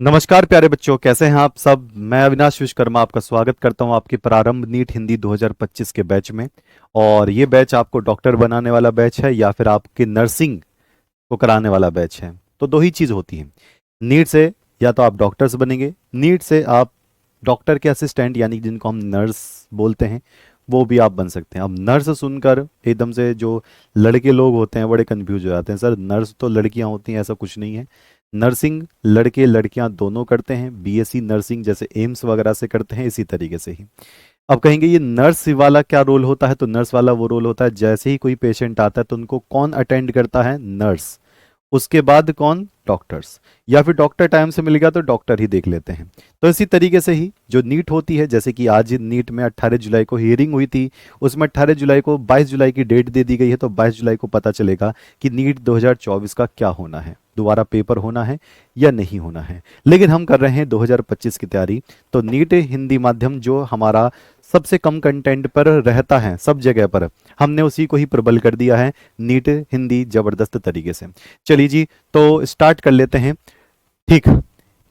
नमस्कार प्यारे बच्चों, कैसे हैं आप सब। मैं अविनाश विश्वकर्मा आपका स्वागत करता हूं आपके प्रारंभ नीट हिंदी 2025 के बैच में। और ये बैच आपको डॉक्टर बनाने वाला बैच है या फिर आपकी नर्सिंग को कराने वाला बैच है। तो दो ही चीज़ होती है नीट से, या तो आप डॉक्टर्स बनेंगे, नीट से आप डॉक्टर के असिस्टेंट यानी जिनको हम नर्स बोलते हैं वो भी आप बन सकते हैं। अब नर्स सुनकर एकदम से जो लड़के लोग होते हैं बड़े कंफ्यूज हो जाते हैं, सर नर्स तो लड़कियां होती हैं, ऐसा कुछ नहीं है। नर्सिंग लड़के लड़कियां दोनों करते हैं, बीएससी नर्सिंग जैसे एम्स वगैरह से करते हैं, इसी तरीके से ही। अब कहेंगे ये नर्स वाला क्या रोल होता है, तो नर्स वाला वो रोल होता है जैसे ही कोई पेशेंट आता है तो उनको कौन अटेंड करता है, नर्स। उसके बाद कौन, डॉक्टर्स। या फिर डॉक्टर टाइम से मिल गया तो डॉक्टर ही देख लेते हैं। तो इसी तरीके से ही जो नीट होती है, जैसे कि आज नीट में 18 जुलाई को हियरिंग हुई थी, उसमें 18 जुलाई को 22 जुलाई की डेट दे दी गई है, तो 22 जुलाई को पता चलेगा कि नीट 2024 का क्या होना है, दोबारा पेपर होना है या नहीं होना है। लेकिन हम कर रहे हैं 2025 की तैयारी। तो नीट हिंदी माध्यम जो हमारा सबसे कम कंटेंट पर रहता है सब जगह पर, हमने उसी को ही प्रबल कर दिया है नीट हिंदी जबरदस्त तरीके से। चलिए जी, तो स्टार्ट कर लेते हैं। ठीक,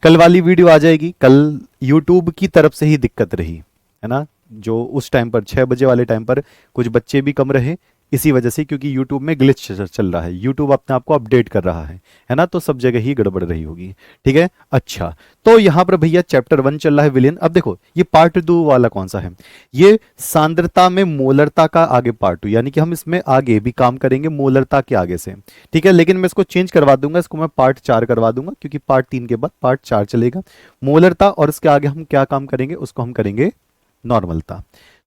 कल वाली वीडियो आ जाएगी। कल यूट्यूब की तरफ से ही दिक्कत रही है ना, जो उस टाइम पर 6 बजे वाले टाइम पर कुछ बच्चे भी कम रहे इसी वजह से, क्योंकि यूट्यूब में ग्लिच चल रहा है, यूट्यूब अपने आप को अपडेट कर रहा है ना, तो सब जगह ही गड़बड़ रही होगी। ठीक है, अच्छा। तो यहाँ पर भैया चैप्टर 1 चल रहा है विलियन। अब देखो ये पार्ट 2 वाला कौन सा है, ये सांद्रता में मोलरता का आगे पार्ट 2, यानी कि हम इसमें आगे भी काम करेंगे मोलरता के आगे से। ठीक है, लेकिन मैं इसको चेंज करवा दूंगा, इसको मैं पार्ट 4 करवा दूंगा, क्योंकि पार्ट 3 के बाद पार्ट 4 चलेगा मोलरता। और इसके आगे हम क्या काम करेंगे, उसको हम करेंगे नॉर्मलता।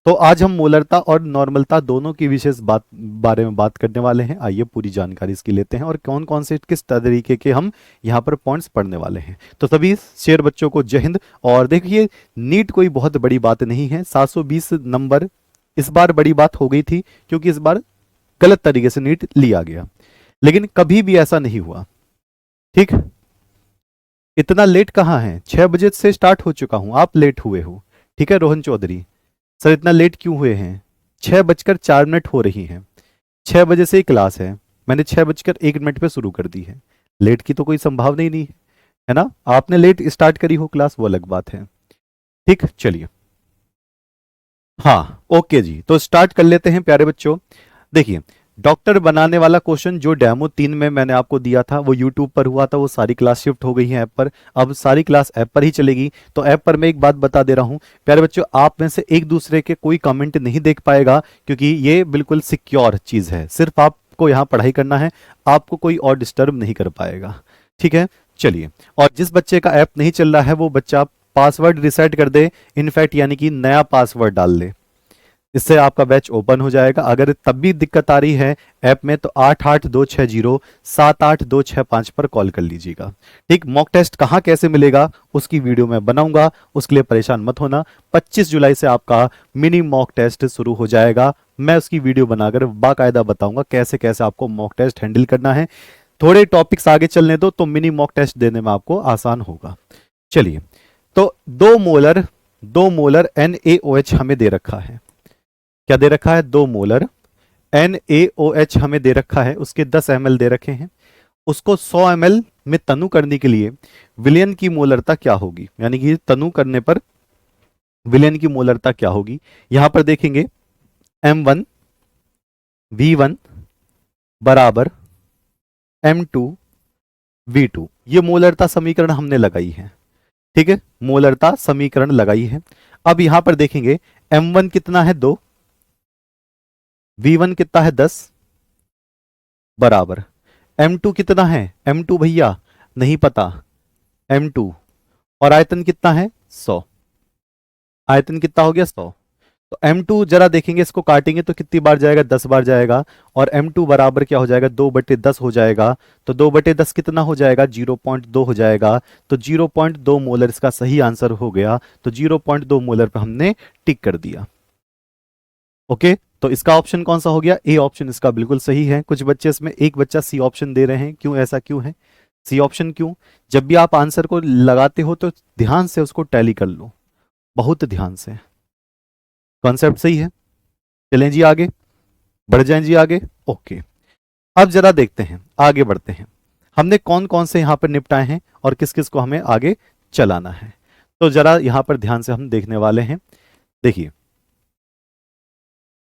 तो आज हम मोलरता और नॉर्मलता दोनों की विशेष बारे में बात करने वाले हैं। आइए पूरी जानकारी इसकी लेते हैं और कौन कौन से किस तरीके के हम यहाँ पर पॉइंट्स पढ़ने वाले हैं। तो सभी शेर बच्चों को जय हिंद। और देखिए, नीट कोई बहुत बड़ी बात नहीं है, 720 नंबर इस बार बड़ी बात हो गई थी, क्योंकि इस बार गलत तरीके से नीट लिया गया, लेकिन कभी भी ऐसा नहीं हुआ। ठीक, इतना लेट कहाँ है, 6 बजे से स्टार्ट हो चुका हूं, आप लेट हुए हो। ठीक है रोहन चौधरी, सर इतना लेट क्यों हुए हैं, 6 बजकर 4 मिनट हो रही हैं, 6 बजे से ही क्लास है, मैंने 6 बजकर 1 मिनट पे शुरू कर दी है। लेट की तो कोई संभावना ही नहीं है ना। आपने लेट स्टार्ट करी हो क्लास वो अलग बात है। ठीक, चलिए, हाँ ओके जी, तो स्टार्ट कर लेते हैं प्यारे बच्चों। देखिए, डॉक्टर बनाने वाला क्वेश्चन जो डेमो 3 में मैंने आपको दिया था वो यूट्यूब पर हुआ था, वो सारी क्लास शिफ्ट हो गई है ऐप पर। अब सारी क्लास ऐप पर ही चलेगी। तो ऐप पर मैं एक बात बता दे रहा हूं प्यारे बच्चों, आप में से एक दूसरे के कोई कमेंट नहीं देख पाएगा, क्योंकि ये बिल्कुल सिक्योर चीज है, सिर्फ आपको यहाँ पढ़ाई करना है, आपको कोई और डिस्टर्ब नहीं कर पाएगा। ठीक है, चलिए। और जिस बच्चे का ऐप नहीं चल रहा है वो बच्चा पासवर्ड रिसेट कर दे, इनफैक्ट यानी कि नया पासवर्ड डाल ले, इससे आपका बैच ओपन हो जाएगा। अगर तब भी दिक्कत आ रही है ऐप में तो 8820607825 पर कॉल कर लीजिएगा। ठीक, मॉक टेस्ट कहाँ कैसे मिलेगा उसकी वीडियो मैं बनाऊंगा, उसके लिए परेशान मत होना। 25 जुलाई से आपका मिनी मॉक टेस्ट शुरू हो जाएगा, मैं उसकी वीडियो बनाकर बाकायदा बताऊंगा कैसे कैसे आपको मॉक टेस्ट हैंडल करना है। थोड़े टॉपिक्स आगे चलने दो तो मिनी मॉक टेस्ट देने में आपको आसान होगा। चलिए, तो 2 मोलर NaOH हमें दे रखा है, क्या दे रखा है, 2 मोलर NaOH हमें दे रखा है, उसके 10 ml दे रखे हैं। उसको 100 ml में तनु करने के लिए विलयन की मोलरता क्या होगी, यानी कि तनु करने पर विलयन की मोलरता क्या होगी। यहां पर देखेंगे M1V1 बराबर M2V2, ये मोलरता समीकरण हमने लगाई है। ठीक है, मोलरता समीकरण लगाई है। अब यहां पर देखेंगे M1 कितना है 2, V1 कितना है 10, बराबर M2 कितना है, M2 भैया नहीं पता, M2 और आयतन कितना है 100, आयतन कितना हो गया 100। तो M2 जरा देखेंगे, इसको काटेंगे तो कितनी बार जाएगा, 10 बार जाएगा। और M2 बराबर क्या हो जाएगा, 2/10 हो जाएगा। तो 2/10 कितना हो जाएगा, 0.2 हो जाएगा। तो 0.2 मोलर इसका सही आंसर हो गया। तो 0.2 मोलर पर हमने टिक कर दिया। ओके, तो इसका ऑप्शन कौन सा हो गया, ए ऑप्शन इसका बिल्कुल सही है। कुछ बच्चे इसमें, एक बच्चा सी ऑप्शन दे रहे हैं, क्यों, ऐसा क्यों है, सी ऑप्शन क्यों। जब भी आप आंसर को लगाते हो तो ध्यान से उसको टैली कर लो, बहुत ध्यान से। कॉन्सेप्ट सही है, चलें जी आगे, बढ़ जाएं जी आगे। ओके, अब जरा देखते हैं, आगे बढ़ते हैं, हमने कौन कौन से यहां पर निपटाए हैं और किस किस को हमें आगे चलाना है। तो जरा यहां पर ध्यान से हम देखने वाले हैं। देखिए,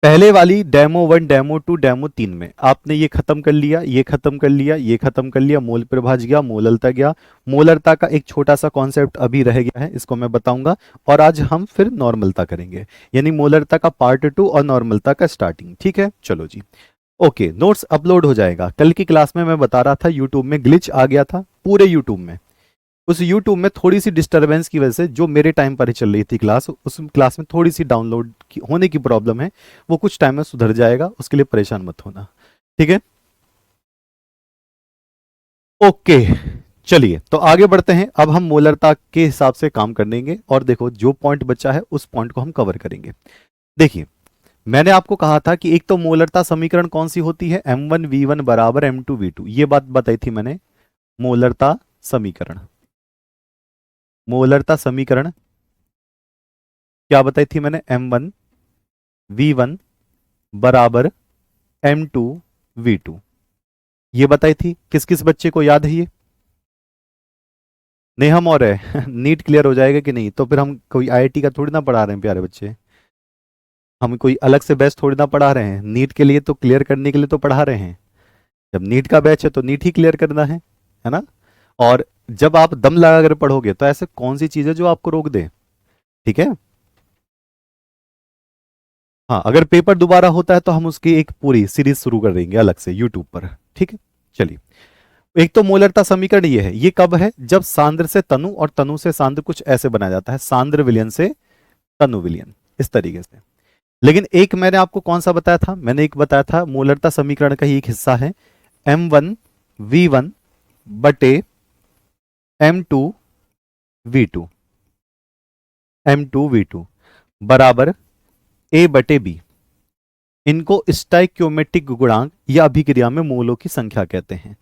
पहले वाली डेमो 1, डेमो 2, डेमो 3 में आपने ये खत्म कर लिया, ये खत्म कर लिया, ये खत्म कर लिया, मोल प्रभाज गया, मोललता गया। मोलरता का एक छोटा सा कॉन्सेप्ट अभी रह गया है, इसको मैं बताऊंगा। और आज हम फिर नॉर्मलता करेंगे, यानी मोलरता का पार्ट 2 और नॉर्मलता का स्टार्टिंग। ठीक है, चलो जी। ओके, नोट्स अपलोड हो जाएगा। कल की क्लास में मैं बता रहा था यूट्यूब में ग्लिच आ गया था, पूरे यूट्यूब में। उस यूट्यूब में थोड़ी सी डिस्टरबेंस की वजह से, जो मेरे टाइम पर ही चल रही थी क्लास, उस क्लास में थोड़ी सी डाउनलोड होने की प्रॉब्लम है। वो कुछ टाइम में सुधर जाएगा, उसके लिए परेशान मत होना। ठीक है, ओके। चलिए तो आगे बढ़ते हैं। अब हम मोलरता के हिसाब से काम कर लेंगे, और देखो जो पॉइंट बचा है उस पॉइंट को हम कवर करेंगे। देखिए, मैंने आपको कहा था कि एक तो मोलरता समीकरण कौन सी होती है, M1V1 बराबर M2V2, ये बात बताई थी मैंने। मोलरता समीकरण, मोलरता समीकरण क्या बताई थी मैंने, M1V1 बराबर M2V2, ये बताई थी। किस किस बच्चे को याद है ये? नेहा मौर्य नीट क्लियर हो जाएगा कि नहीं? तो फिर हम कोई आईआईटी का थोड़ी ना पढ़ा रहे हैं प्यारे बच्चे, हम कोई अलग से बैच थोड़ी ना पढ़ा रहे हैं। नीट के लिए तो क्लियर करने के लिए तो पढ़ा रहे हैं। जब नीट का बैच है तो नीट ही क्लियर करना है ना। और जब आप दम लगा कर पढ़ोगे तो ऐसे कौन सी चीज है जो आपको रोक दे? ठीक है, हाँ, अगर पेपर दोबारा होता है तो हम उसकी एक पूरी सीरीज शुरू कर देंगे अलग से यूट्यूब पर। ठीक है, चलिए। एक तो मोलरता समीकरण ये है, ये कब है? जब सांद्र से तनु और तनु से सांद्र कुछ ऐसे बनाया जाता है, सांद्र विलयन से तनु विलयन, इस तरीके से। लेकिन एक मैंने आपको कौन सा बताया था, मैंने एक बताया था मोलरता समीकरण का ही एक हिस्सा है, M1V1 बटे M2V2, M2V2 बराबर A बटे B। इनको स्टाइक्योमेट्रिक गुणांक या अभिक्रिया में मोलों की संख्या कहते हैं।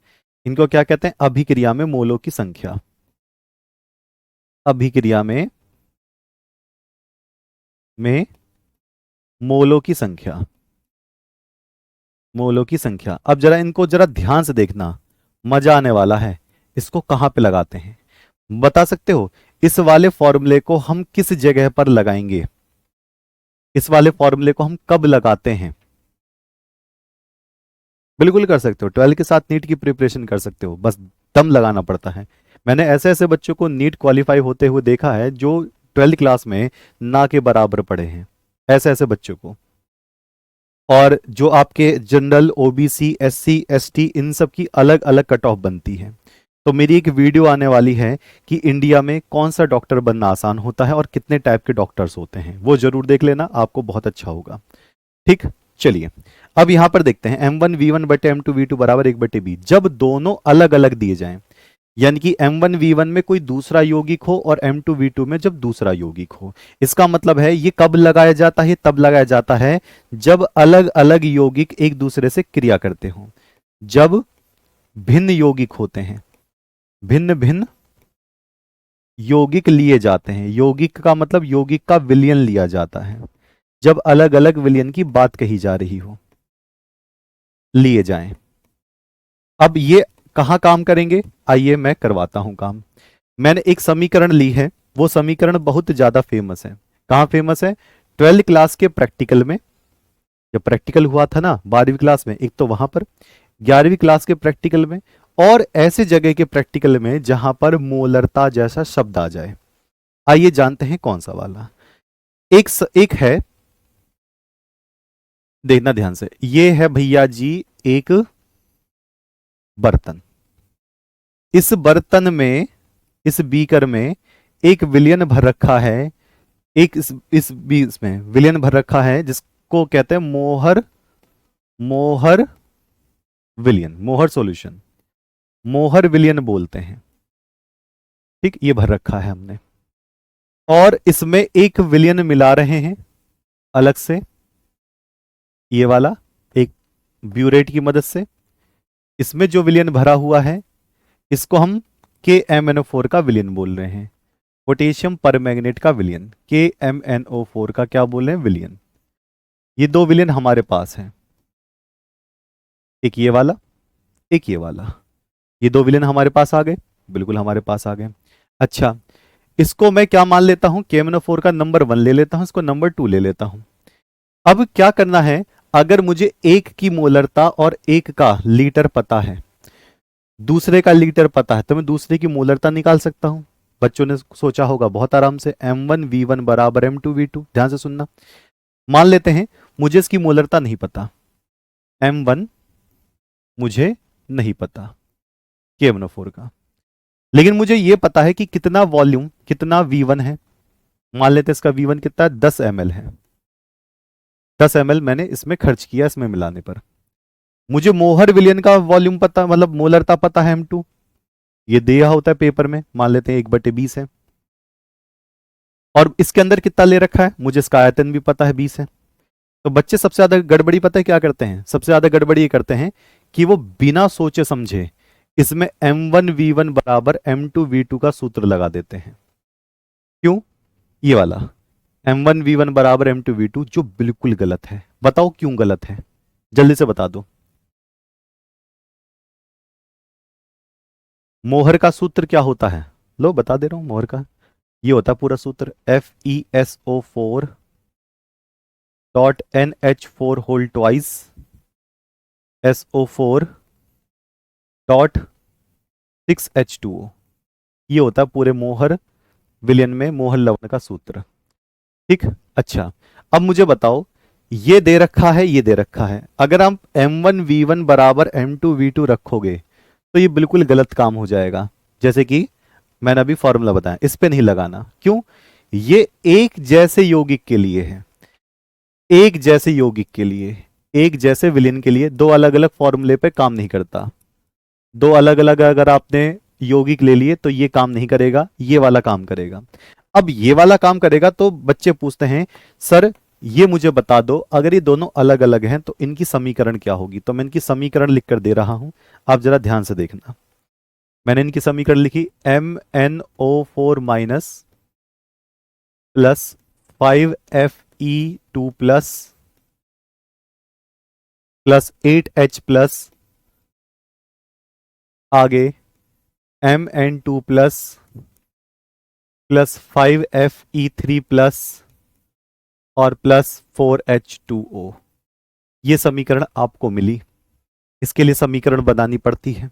इनको क्या कहते हैं? अभिक्रिया में मोलों की संख्या, अभिक्रिया में मोलों की संख्या, मोलों की संख्या। अब जरा इनको जरा ध्यान से देखना, मजा आने वाला है। इसको कहां पे लगाते हैं बता सकते हो? इस वाले फॉर्मूले को हम किस जगह पर लगाएंगे? इस वाले फॉर्मूले को हम कब लगाते हैं? बिल्कुल कर सकते हो, 12 के साथ नीट की प्रिपरेशन कर सकते हो, बस दम लगाना पड़ता है। मैंने ऐसे ऐसे बच्चों को नीट क्वालिफाई होते हुए देखा है जो 12 क्लास में ना के बराबर पढ़े हैं, ऐसे ऐसे बच्चों को। और जो आपके जनरल, ओबीसी, एससी, एसटी, इन सब की अलग अलग कट ऑफ बनती है। तो मेरी एक वीडियो आने वाली है कि इंडिया में कौन सा डॉक्टर बनना आसान होता है और कितने टाइप के डॉक्टर्स होते हैं, वो जरूर देख लेना, आपको बहुत अच्छा होगा। ठीक, चलिए। अब यहां पर देखते हैं M1V1 बटे M2V2 बराबर 1/B। जब दोनों अलग अलग दिए जाएं, यानी कि M1V1 में कोई दूसरा यौगिक हो और M2V2 में जब दूसरा यौगिक हो, इसका मतलब है ये कब लगाया जाता है? तब लगाया जाता है जब अलग अलग यौगिक एक दूसरे से क्रिया करते हो, जब भिन्न यौगिक होते हैं, भिन्न भिन्न यौगिक लिए जाते हैं। यौगिक का मतलब यौगिक का विलयन लिया जाता है, जब अलग अलग विलयन की बात कही जा रही हो, लिए जाएं। अब ये कहां काम करेंगे? आइए मैं करवाता हूं काम। मैंने एक समीकरण ली है, वो समीकरण बहुत ज्यादा फेमस है। कहां फेमस है? 12 क्लास के प्रैक्टिकल में, जब प्रैक्टिकल हुआ था ना 12वीं क्लास में, एक तो वहां पर 11वीं क्लास के प्रैक्टिकल में, और ऐसे जगह के प्रैक्टिकल में जहां पर मोलरता जैसा शब्द आ जाए। आइए जानते हैं कौन सा वाला। एक है, देखना ध्यान से, ये है भैया जी एक बर्तन। इस बर्तन में, इस बीकर में एक विलयन भर रखा है, एक इस बीस में विलयन भर रखा है जिसको कहते हैं मोहर, मोहर विलयन, मोहर सॉल्यूशन, मोहर विलयन बोलते हैं। ठीक, ये भर रखा है हमने, और इसमें एक विलयन मिला रहे हैं अलग से, ये वाला एक ब्यूरेट की मदद से। इसमें जो विलयन भरा हुआ है इसको हम KMnO4 का विलयन बोल रहे हैं, पोटेशियम परमैंगनेट का विलयन, KMnO4 का क्या बोल रहे हैं? विलयन। ये दो विलयन हमारे पास हैं, एक ये वाला, एक ये वाला। ये दो विलयन हमारे पास आ गए, बिल्कुल हमारे पास आ गए। अच्छा, इसको मैं क्या मान लेता हूं, KMnO4 का नंबर 1 ले लेता हूं, इसको नंबर 2 ले लेता हूं। अब क्या करना है, अगर मुझे एक की मोलरता और एक का लीटर पता है, दूसरे का लीटर पता है, तो मैं दूसरे की मोलरता निकाल सकता हूं। बच्चों ने सोचा होगा बहुत आराम से, M1V1 बराबर M2V2। ध्यान से सुनना। मान लेते हैं मुझे इसकी मोलरता नहीं पता, M1 मुझे नहीं पता KMnO4 का, लेकिन मुझे यह पता है कि कितना वॉल्यूम, कितना V1 है। मान लेते हैं इसका V1 कितना है, 10 ml है। 10 ml मैंने इसमें खर्च किया इसमें मिलाने पर। मुझे मोहर विलियन का वॉल्यूम पता, मतलब मोलरता पता है M2, ये दिया होता है पेपर में, मान लेते हैं 1/20 है। और इसके अंदर कितना ले रखा है, मुझे इसका आयतन भी पता है 20 है। तो बच्चे सबसे ज्यादा गड़बड़ी पता है क्या करते हैं, सबसे ज्यादा गड़बड़ी ये करते हैं कि वो बिना सोचे समझे इसमें M1V1 बराबर M2V2 का सूत्र लगा देते हैं। क्यों? ये वाला M1V1 बराबर M2V2, जो बिल्कुल गलत है। बताओ क्यों गलत है, जल्दी से बता दो। मोहर का सूत्र क्या होता है, लो बता दे रहा हूं। मोहर का ये होता है पूरा सूत्र, FeSO4 dot NH4 whole twice SO4 dot 6H2O। ये होता है पूरे मोहर विलयन में मोहर लवण का सूत्र। ठीक, अच्छा अब मुझे बताओ, ये दे रखा है, ये दे रखा है, अगर आप M1V1 बराबर M2V2 रखोगे तो ये बिल्कुल गलत काम हो जाएगा। जैसे कि मैंने अभी फॉर्मूला बताया, इस पे नहीं लगाना। क्यों? ये एक जैसे यौगिक के लिए है, एक जैसे यौगिक के लिए, एक जैसे विलयन के लिए दो अलग अलग फॉर्मूले पे काम नहीं करता। दो अलग अलग अगर आपने यौगिक ले लिए तो ये काम नहीं करेगा, ये वाला काम करेगा। अब ये वाला काम करेगा तो बच्चे पूछते हैं सर ये मुझे बता दो, अगर ये दोनों अलग अलग हैं तो इनकी समीकरण क्या होगी। तो मैं इनकी समीकरण लिख कर दे रहा हूं, आप जरा ध्यान से देखना। मैंने इनकी समीकरण लिखी, MnO4 minus plus 5Fe2 plus 8H plus आगे Mn2 प्लस 5Fe3 प्लस और प्लस 4H2O। ये समीकरण आपको मिली, इसके लिए समीकरण बनानी पड़ती है।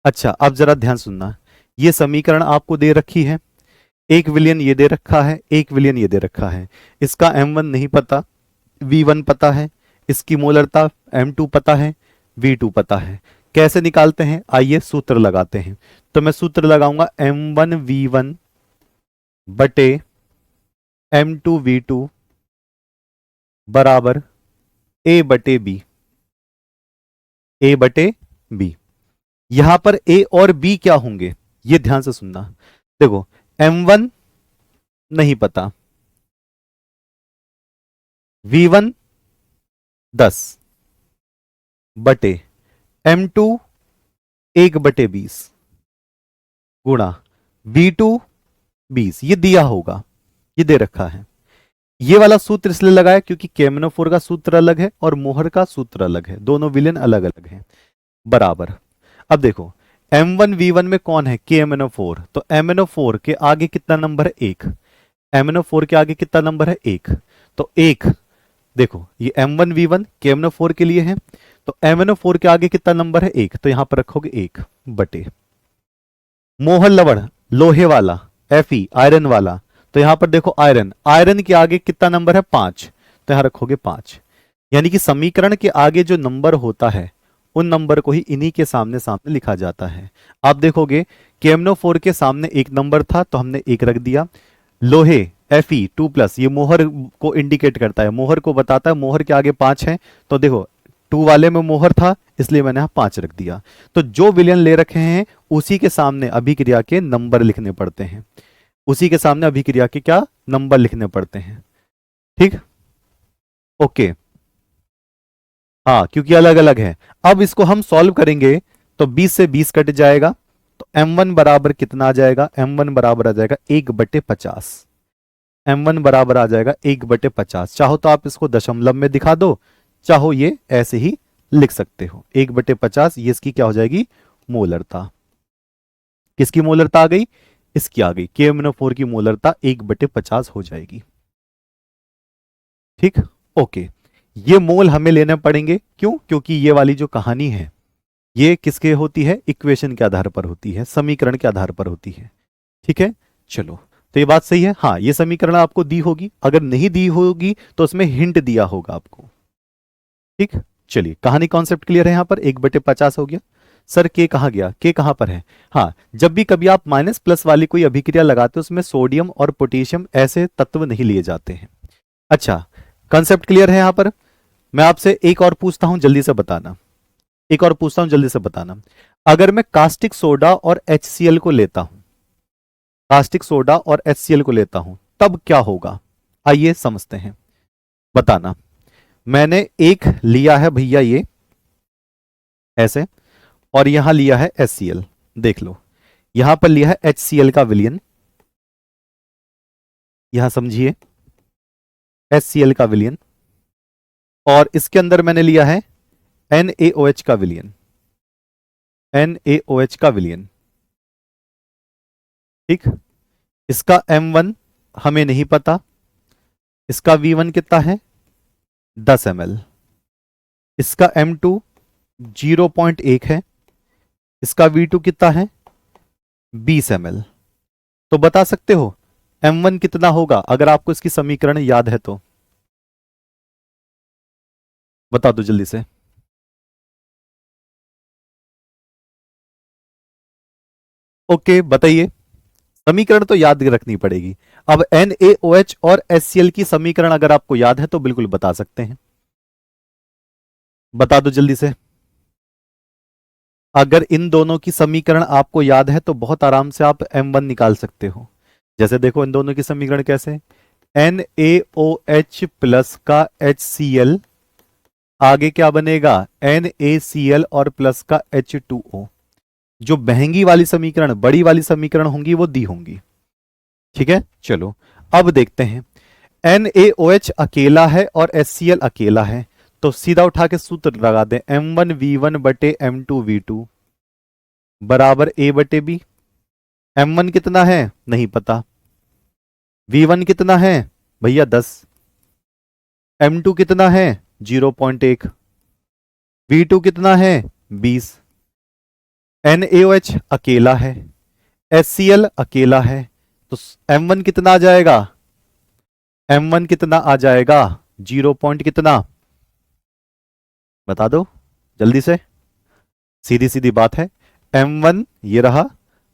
अच्छा अब जरा ध्यान सुनना, ये समीकरण आपको दे रखी है, एक विलयन ये दे रखा है, एक विलयन ये दे रखा है। इसका M1 नहीं पता, V1 पता है, इसकी मोलरता M2 पता है, V2 पता है। कैसे निकालते हैं, आइए सूत्र लगाते हैं। तो मैं सूत्र लगाऊंगा M1V1 बटे M2V2 बराबर A बटे B, A बटे B। यहां पर A और B क्या होंगे, ये ध्यान से सुनना। देखो M1 नहीं पता, V1 10 बटे M2 1/20 गुणा V2 20, ये दिया होगा, ये दे रखा है। ये वाला सूत्र इसलिए लगाया क्योंकि KMnO4 का सूत्र अलग है और मोहर का सूत्र अलग है, दोनों विलेन अलग अलग हैं। बराबर, अब देखो M1V1 में कौन है, KMnO4, तो MnO4 के आगे कितना नंबर है, 1। MnO4 के आगे कितना नंबर है, 1। तो 1, देखो ये M1V1 KMnO4 के लिए है, तो MnO4 के आगे कितना नंबर है, 1, तो यहां पर रखोगे 1 बटे मोहर लवण लोहे वाला Fe आयरन वाला, तो यहां पर देखो आयरन, आयरन के आगे कितना नंबर है, 5, तो यहां रखोगे 5। यानी कि समीकरण के आगे जो नंबर होता है उन नंबर को ही इन्हीं के सामने सामने लिखा जाता है। आप देखोगे KMnO4 के सामने एक नंबर था तो हमने 1 रख दिया। लोहे Fe2 प्लस, ये मोहर को इंडिकेट करता है, मोहर को बताता है, मोहर के आगे 5 है, तो देखो 2 वाले में मोहर था इसलिए मैंने यहां 5 रख दिया। तो जो विलयन ले रखे हैं उसी के सामने अभिक्रिया के नंबर लिखने पड़ते हैं, उसी के सामने अभिक्रिया के क्या नंबर लिखने पड़ते हैं। ठीक, ओके, हाँ क्योंकि अलग अलग है। अब इसको हम सॉल्व करेंगे तो 20 से 20 कट जाएगा, तो M1 बराबर कितना आ जाएगा, M1 बराबर आ जाएगा 1/50। M1 बराबर आ जाएगा 1/50। चाहो तो आप इसको दशमलव में दिखा दो, चाहो ये ऐसे ही लिख सकते हो, 1/50। ये इसकी क्या हो जाएगी, मोलरता। किसकी मोलरता आ गई, इसकी आ गई, KMnO4 की मोलरता 1/50 हो जाएगी। ठीक, ओके। ये मोल हमें लेने पड़ेंगे, क्यों? क्योंकि ये वाली जो कहानी है ये किसके होती है? इक्वेशन के आधार पर होती है, समीकरण के आधार पर होती है। ठीक है, चलो। तो ये बात सही है। हाँ, ये समीकरण आपको दी होगी, अगर नहीं दी होगी तो उसमें हिंट दिया होगा आपको। ठीक, चलिए, कहानी कॉन्सेप्ट क्लियर है। यहां पर 1/50 हो गया। सर के कहाँ गया? के कहां पर है? हाँ, जब भी कभी आप माइनस प्लस वाली कोई अभिक्रिया लगाते हो उसमें सोडियम और पोटेशियम ऐसे तत्व नहीं लिए जाते हैं। अच्छा, कॉन्सेप्ट क्लियर है यहां पर। मैं आपसे एक और पूछता हूं, जल्दी से बताना। एक और पूछता हूं, जल्दी से बताना। अगर मैं कास्टिक सोडा और HCl को लेता हूं, कास्टिक सोडा और HCl को लेता हूं, तब क्या होगा? आइए समझते हैं, बताना। मैंने एक लिया है भैया ये ऐसे, और यहां लिया है HCl। देख लो, यहां पर लिया है HCl का विलयन, यहां समझिए, HCl का विलयन, और इसके अंदर मैंने लिया है NaOH का विलयन, NaOH का विलयन। ठीक, इसका M1 हमें नहीं पता, इसका V1 कितना है? 10 ml, इसका M2 0.1 है, इसका V2 कितना है? 20 ml। तो बता सकते हो M1 कितना होगा? अगर आपको इसकी समीकरण याद है तो बता दो जल्दी से। ओके, बताइए। समीकरण तो याद रखनी पड़ेगी। अब NaOH और HCl की समीकरण अगर आपको याद है तो बिल्कुल बता सकते हैं, बता दो जल्दी से। अगर इन दोनों की समीकरण आपको याद है तो बहुत आराम से आप M1 निकाल सकते हो। जैसे देखो इन दोनों की समीकरण कैसे, NaOH प्लस का HCl, आगे क्या बनेगा? NaCl और प्लस का H2O। जो महंगी वाली समीकरण, बड़ी वाली समीकरण होंगी वो दी होंगी। ठीक है, चलो अब देखते हैं। NaOH अकेला है और HCl अकेला है, तो सीधा उठा के सूत्र लगा दें, M1V1 बटे M2V2 बराबर A बटे B। M1 कितना है? नहीं पता। V1 कितना है? भैया 10। M2 कितना है? 0.1। V2 कितना है? 20। NaOH अकेला है, HCl अकेला है, तो M1 कितना आ जाएगा? M1 कितना आ जाएगा? 0 पॉइंट कितना? बता दो जल्दी से, सीधी सीधी बात है। M1 ये रहा,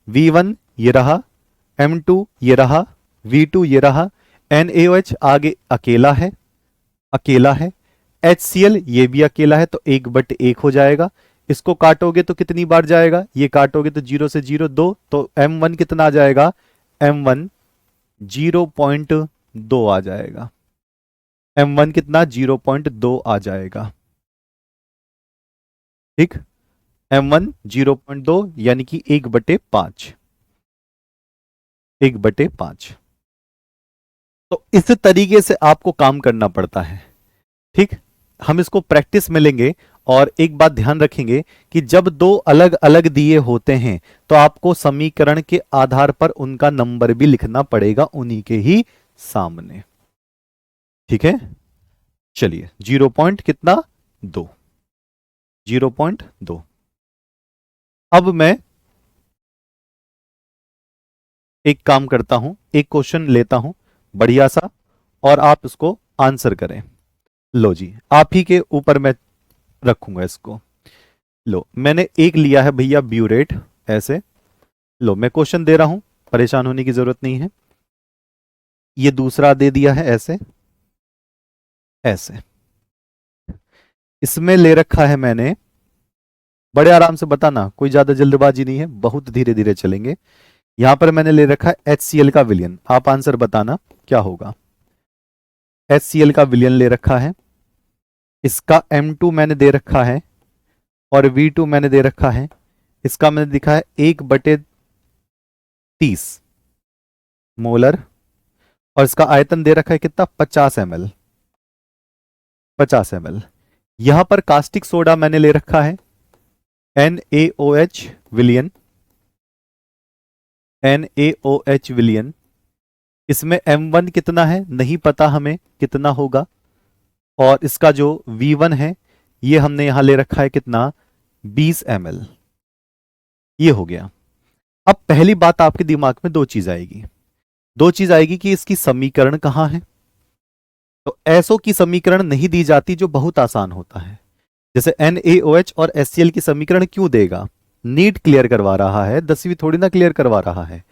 V1 ये रहा, M2 ये रहा, V2 ये रहा, NaOH आगे अकेला है, अकेला है, HCl ये भी अकेला है, तो 1/1 हो जाएगा। इसको काटोगे तो कितनी बार जाएगा? ये काटोगे तो 0 से 0 2, तो M1 कितना आ जाएगा? M1 0.2 आ जाएगा। M1 कितना? 0.2 आ जाएगा। ठीक, M1 0.2 यानी कि 1/5, 1/5। तो इस तरीके से आपको काम करना पड़ता है। ठीक, हम इसको प्रैक्टिस में लेंगे। और एक बात ध्यान रखेंगे कि जब दो अलग अलग दिए होते हैं तो आपको समीकरण के आधार पर उनका नंबर भी लिखना पड़ेगा उन्हीं के ही सामने। ठीक है, चलिए, 0 पॉइंट कितना? 2, 0.2। अब मैं एक काम करता हूं, एक क्वेश्चन लेता हूं बढ़िया सा, और आप इसको आंसर करें। लो जी, आप ही के ऊपर मैं रखूंगा इसको। लो, मैंने एक लिया है भैया ब्यूरेट ऐसे। लो, मैं क्वेश्चन दे रहा हूं, परेशान होने की जरूरत नहीं है। ये दूसरा दे दिया है ऐसे, ऐसे। इसमें ले रखा है मैंने, बड़े आराम से बताना, कोई ज्यादा जल्दबाजी नहीं है, बहुत धीरे धीरे चलेंगे। यहां पर मैंने ले रखा है HCl का विलयन, आप आंसर बताना क्या होगा। HCl का विलयन ले रखा है, इसका M2 मैंने दे रखा है, और V2 मैंने दे रखा है। इसका मैंने दिखा है 1/30 मोलर, और इसका आयतन दे रखा है कितना? 50 ml, 50 ml। यहां पर कास्टिक सोडा मैंने ले रखा है NaOH विलियन, NaOH विलियन। इसमें M1 कितना है नहीं पता हमें कितना होगा, और इसका जो V1 है ये हमने यहां ले रखा है कितना, 20 ml। ये हो गया। अब पहली बात आपके दिमाग में दो चीज आएगी कि इसकी समीकरण कहां है। तो एसओ की समीकरण नहीं दी जाती, जो बहुत आसान होता है। जैसे NaOH और HCl की समीकरण क्यों देगा, नीट क्लियर करवा रहा है, 10वीं थोड़ी ना क्लियर करवा रहा है।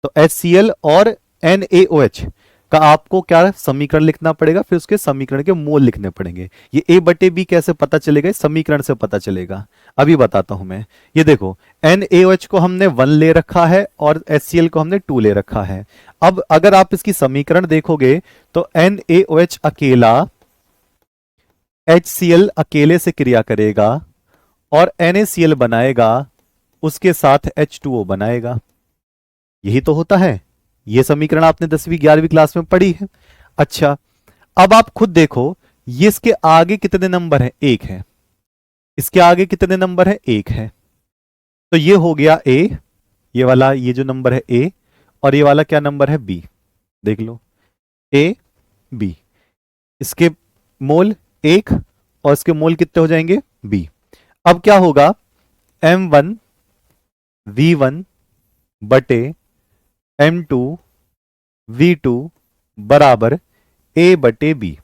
तो HCl और NaOH का आपको क्या समीकरण लिखना पड़ेगा, फिर उसके समीकरण के मोल लिखने पड़ेंगे। ये A/B कैसे पता चलेगा, इस समीकरण से पता चलेगा। अभी बताता हूं मैं। ये देखो, NaOH को हमने 1 ले रखा है और HCl को हमने 2 ले रखा है। अब अगर आप इसकी समीकरण देखोगे तो NaOH अकेला HCl अकेले से क्रिया करेगा और NaCl बनाएगा, उसके साथ H2O बनाएगा। यही तो होता है। यह समीकरण आपने 10वीं 11वीं क्लास में पढ़ी है। अच्छा, अब आप खुद देखो, ये इसके आगे कितने नंबर है, 1 है। इसके आगे कितने नंबर है, 1 है। तो ये हो गया A, ये वाला, ये जो नंबर है A, और ये वाला क्या नंबर है, B। देख लो, A B। इसके मोल 1 और इसके मोल कितने हो जाएंगे, B। अब क्या होगा, M1 V1 बटे M2 V2 बराबर A/B।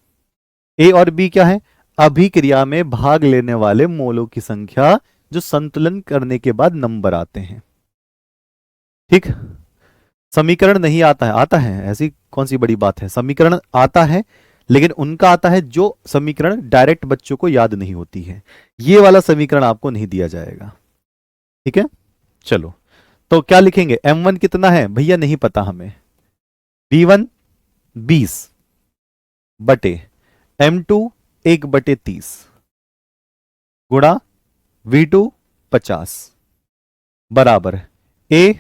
A और B क्या है, अभिक्रिया में भाग लेने वाले मोलों की संख्या, जो संतुलन करने के बाद नंबर आते हैं। ठीक, समीकरण नहीं आता है, आता है, ऐसी कौन सी बड़ी बात है, समीकरण आता है, लेकिन उनका आता है जो समीकरण डायरेक्ट बच्चों को याद नहीं होती है। ये वाला समीकरण आपको नहीं दिया जाएगा। ठीक है, चलो, तो क्या लिखेंगे, M1 कितना है भैया, नहीं पता हमें, V1 20 बटे M2 1/30 गुणा V2 50 बराबर A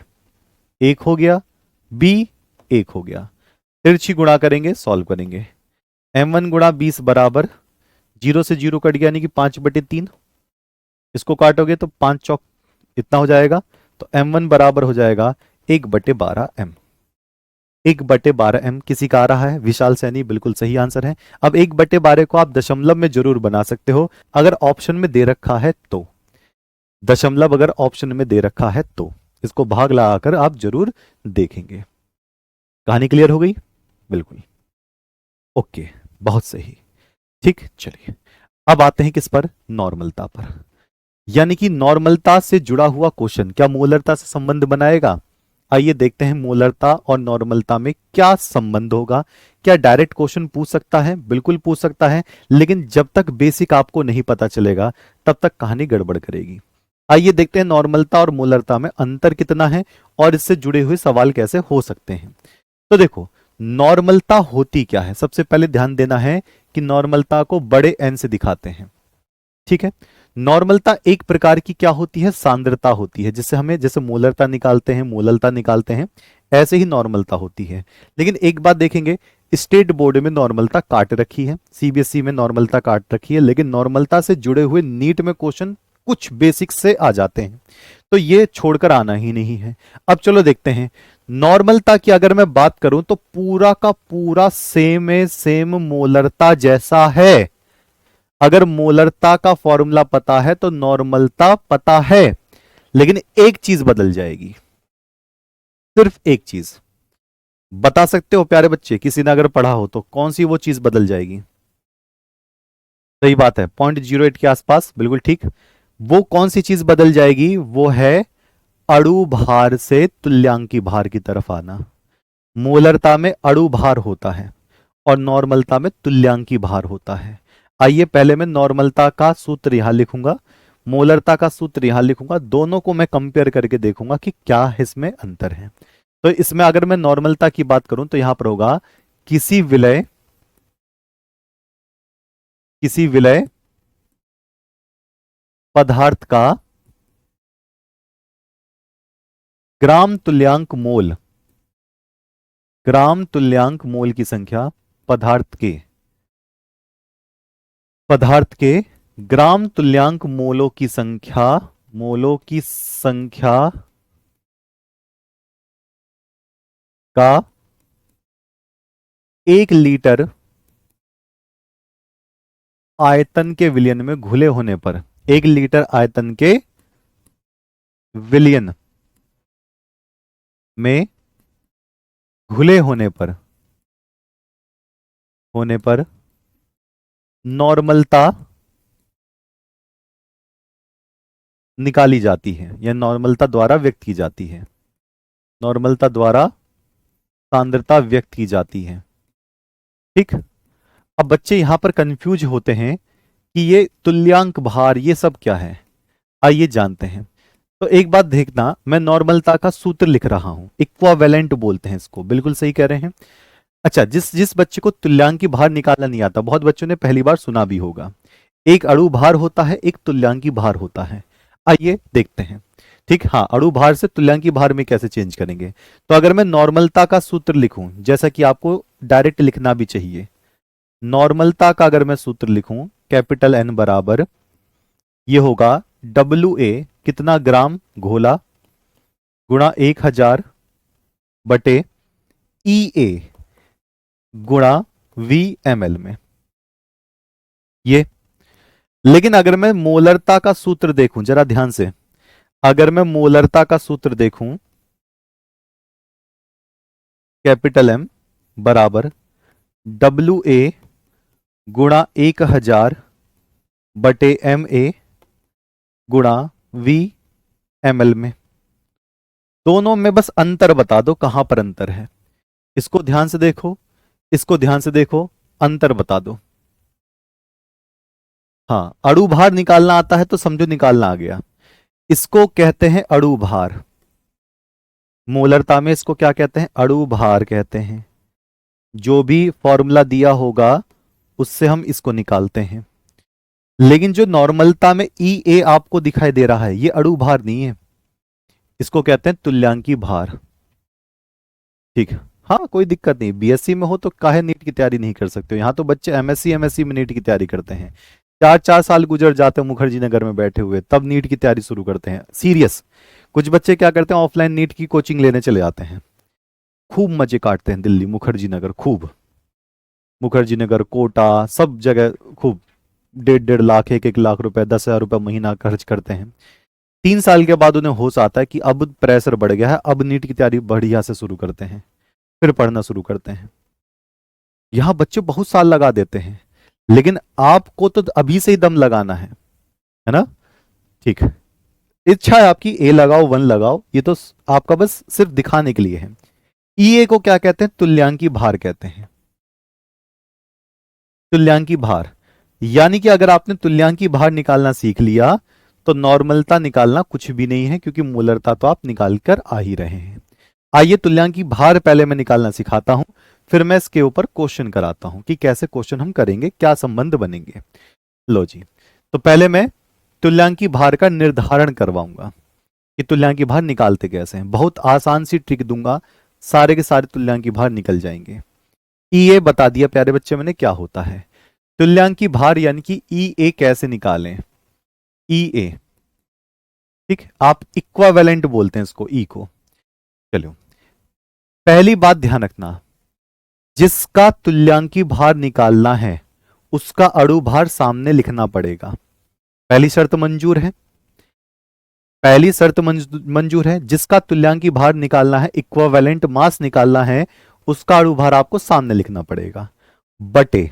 1 हो गया, B 1 हो गया। तिरछी गुणा करेंगे, सॉल्व करेंगे। M1 गुणा 20 बराबर 0 से 0 कट गया, यानी कि 5/3। इसको काटोगे तो 5 चौक इतना हो जाएगा। तो M1 बराबर हो जाएगा 1/12M। 1/12M किसी का आ रहा है, विशाल सैनी, बिल्कुल सही आंसर है। अब 1/12 को आप दशमलव में जरूर बना सकते हो, अगर ऑप्शन में दे रखा है तो। दशमलव अगर ऑप्शन में दे रखा है तो इसको भाग लगाकर आप जरूर देखेंगे। कहानी क्लियर हो गई, बिल्कुल ओके, बहुत सही। ठीक, चलिए अब आते हैं किस पर, नॉर्मलता पर। यानी कि नॉर्मलता से जुड़ा हुआ क्वेश्चन क्या मोलरता से संबंध बनाएगा। आइए देखते हैं मोलरता और नॉर्मलता में क्या संबंध होगा। क्या डायरेक्ट क्वेश्चन पूछ सकता है, बिल्कुल पूछ सकता है, लेकिन जब तक बेसिक आपको नहीं पता चलेगा तब तक कहानी गड़बड़ करेगी। आइए देखते हैं नॉर्मलता और मोलरता में अंतर कितना है और इससे जुड़े हुए सवाल कैसे हो सकते हैं। तो देखो, नॉर्मलता होती क्या है, सबसे पहले ध्यान देना है कि नॉर्मलता को बड़े एन से दिखाते हैं। ठीक है, नॉर्मलता एक प्रकार की क्या होती है, सांद्रता होती है, जिससे हमें जैसे मोलरता निकालते हैं, मोललता निकालते हैं, ऐसे ही नॉर्मलता होती है। लेकिन एक बात देखेंगे, स्टेट बोर्ड में नॉर्मलता काट रखी है, सीबीएसई में नॉर्मलता काट रखी है, लेकिन नॉर्मलता से जुड़े हुए नीट में क्वेश्चन कुछ बेसिक से आ जाते हैं, तो ये छोड़कर आना ही नहीं है। अब चलो देखते हैं, नॉर्मलता की अगर मैं बात करूं तो पूरा का पूरा सेम मोलरता जैसा है। अगर मोलरता का फॉर्मूला पता है तो नॉर्मलता पता है, लेकिन एक चीज बदल जाएगी, सिर्फ एक चीज। बता सकते हो प्यारे बच्चे, किसी ने अगर पढ़ा हो तो कौन सी वो चीज बदल जाएगी। सही बात है, 0.08 के आसपास, बिल्कुल ठीक। वो कौन सी चीज बदल जाएगी, वो है अणु भार से तुल्यांकी भार की तरफ आना। मोलरता में अणु भार होता है और नॉर्मलता में तुल्यांकी भार होता है। आइए पहले मैं नॉर्मलता का सूत्र यहां लिखूंगा, मोलरता का सूत्र यहां लिखूंगा, दोनों को मैं कंपेयर करके देखूंगा कि क्या इसमें अंतर है। तो इसमें अगर मैं नॉर्मलता की बात करूं तो यहां पर होगा किसी विलय पदार्थ का ग्राम तुल्यांक मोल की संख्या पदार्थ के ग्राम तुल्यांक मोलों की संख्या का 1 लीटर आयतन के विलयन में घुले होने पर, 1 लीटर आयतन के विलयन में घुले होने पर नॉर्मलता निकाली जाती है या नॉर्मलता द्वारा व्यक्त की जाती है, नॉर्मलता द्वारा सांद्रता व्यक्त की जाती है। ठीक। अब बच्चे यहां पर कंफ्यूज होते हैं कि ये तुल्यांक भार ये सब क्या है, आइए जानते हैं। तो एक बात देखना, मैं नॉर्मलता का सूत्र लिख रहा हूं, इक्वावेलेंट बोलते हैं इसको, बिल्कुल सही कह रहे हैं। अच्छा, जिस जिस बच्चे को तुल्यांकी भार निकालना नहीं आता, बहुत बच्चों ने पहली बार सुना भी होगा, एक अणु भार होता है, एक तुल्यांकी भार होता है। आइए देखते हैं। ठीक, हाँ, अणु भार से तुल्यांकी भार में कैसे चेंज करेंगे। तो अगर मैं नॉर्मलता का सूत्र लिखूं, जैसा कि आपको डायरेक्ट लिखना भी चाहिए, नॉर्मलता का अगर मैं सूत्र लिखूं, कैपिटल एन बराबर ये होगा डब्ल्यू ए, कितना ग्राम घोला, गुणा 1000 बटे ई ए गुणा वी एम एल में ये। लेकिन अगर मैं मोलरता का सूत्र देखूं, जरा ध्यान से, अगर मैं मोलरता का सूत्र देखूं, कैपिटल एम बराबर डब्ल्यू ए गुणा 1000 बटे एम ए गुणा वी एम एल में, दोनों में बस अंतर बता दो, कहां पर अंतर है। इसको ध्यान से देखो, इसको ध्यान से देखो, अंतर बता दो। हाँ, अणु भार निकालना आता है तो समझो निकालना आ गया। इसको कहते हैं अणु भार, मोलरता में इसको क्या कहते हैं, अणु भार कहते हैं। जो भी फॉर्मूला दिया होगा उससे हम इसको निकालते हैं। लेकिन जो नॉर्मलता में ई ए आपको दिखाई दे रहा है, ये अणु भार नहीं है, इसको कहते हैं तुल्यांकी भार। ठीक, हाँ, कोई दिक्कत नहीं, बीएससी में हो तो काहे नीट की तैयारी नहीं कर सकते हो। यहाँ तो बच्चे एमएससी में नीट की तैयारी करते हैं, 4-4 साल गुजर जाते हैं मुखर्जी नगर में बैठे हुए, तब नीट की तैयारी शुरू करते हैं सीरियस। कुछ बच्चे क्या करते हैं, ऑफलाइन नीट की कोचिंग लेने चले जाते हैं, खूब मजे काटते हैं, दिल्ली मुखर्जी नगर, खूब मुखर्जी नगर, कोटा, सब जगह खूब 1.5 लाख 1-1 लाख रुपए, 10,000 रुपए महीना खर्च करते हैं। 3 साल के बाद उन्हें होश आता है कि अब प्रेशर बढ़ गया है, अब नीट की तैयारी बढ़िया से शुरू करते हैं, फिर पढ़ना शुरू करते हैं। यहां बच्चे बहुत साल लगा देते हैं, लेकिन आपको तो अभी से ही दम लगाना है ना। ठीक, इच्छा है आपकी, ए लगाओ 1 लगाओ, ये तो आपका बस सिर्फ दिखाने के लिए है। ई ए को क्या कहते हैं, तुल्यांकी भार कहते हैं, तुल्यांकी भार। यानी कि अगर आपने तुल्यांकी भार निकालना सीख लिया तो नॉर्मलता निकालना कुछ भी नहीं है, क्योंकि मोलरता तो आप निकाल कर आ ही रहे हैं। आइए तुल्यांकी भार पहले मैं निकालना सिखाता हूं, फिर मैं इसके ऊपर क्वेश्चन कराता हूं कि कैसे क्वेश्चन हम करेंगे, क्या संबंध बनेंगे। लो जी, तो पहले मैं तुल्यांकी भार का निर्धारण करवाऊंगा कि तुल्यांकी भार निकालते कैसे हैं। बहुत आसान सी ट्रिक दूंगा, सारे के सारे तुल्यांकी भार निकल जाएंगे। ई ए बता दिया प्यारे बच्चे मैंने क्या होता है, तुल्यांकी भार यानी कि ई ए कैसे निकालें, ई ए। ठीक, आप इक्वावेलेंट बोलते हैं इसको, ई को। चलो, पहली बात ध्यान रखना, जिसका तुल्यांकी भार निकालना है उसका अणु भार सामने लिखना पड़ेगा। पहली शर्त मंजूर है, पहली शर्त मंजूर है, जिसका तुल्यांकी भार निकालना है, इक्वावेलेंट मास निकालना है, उसका अणु भार आपको सामने लिखना पड़ेगा, बटे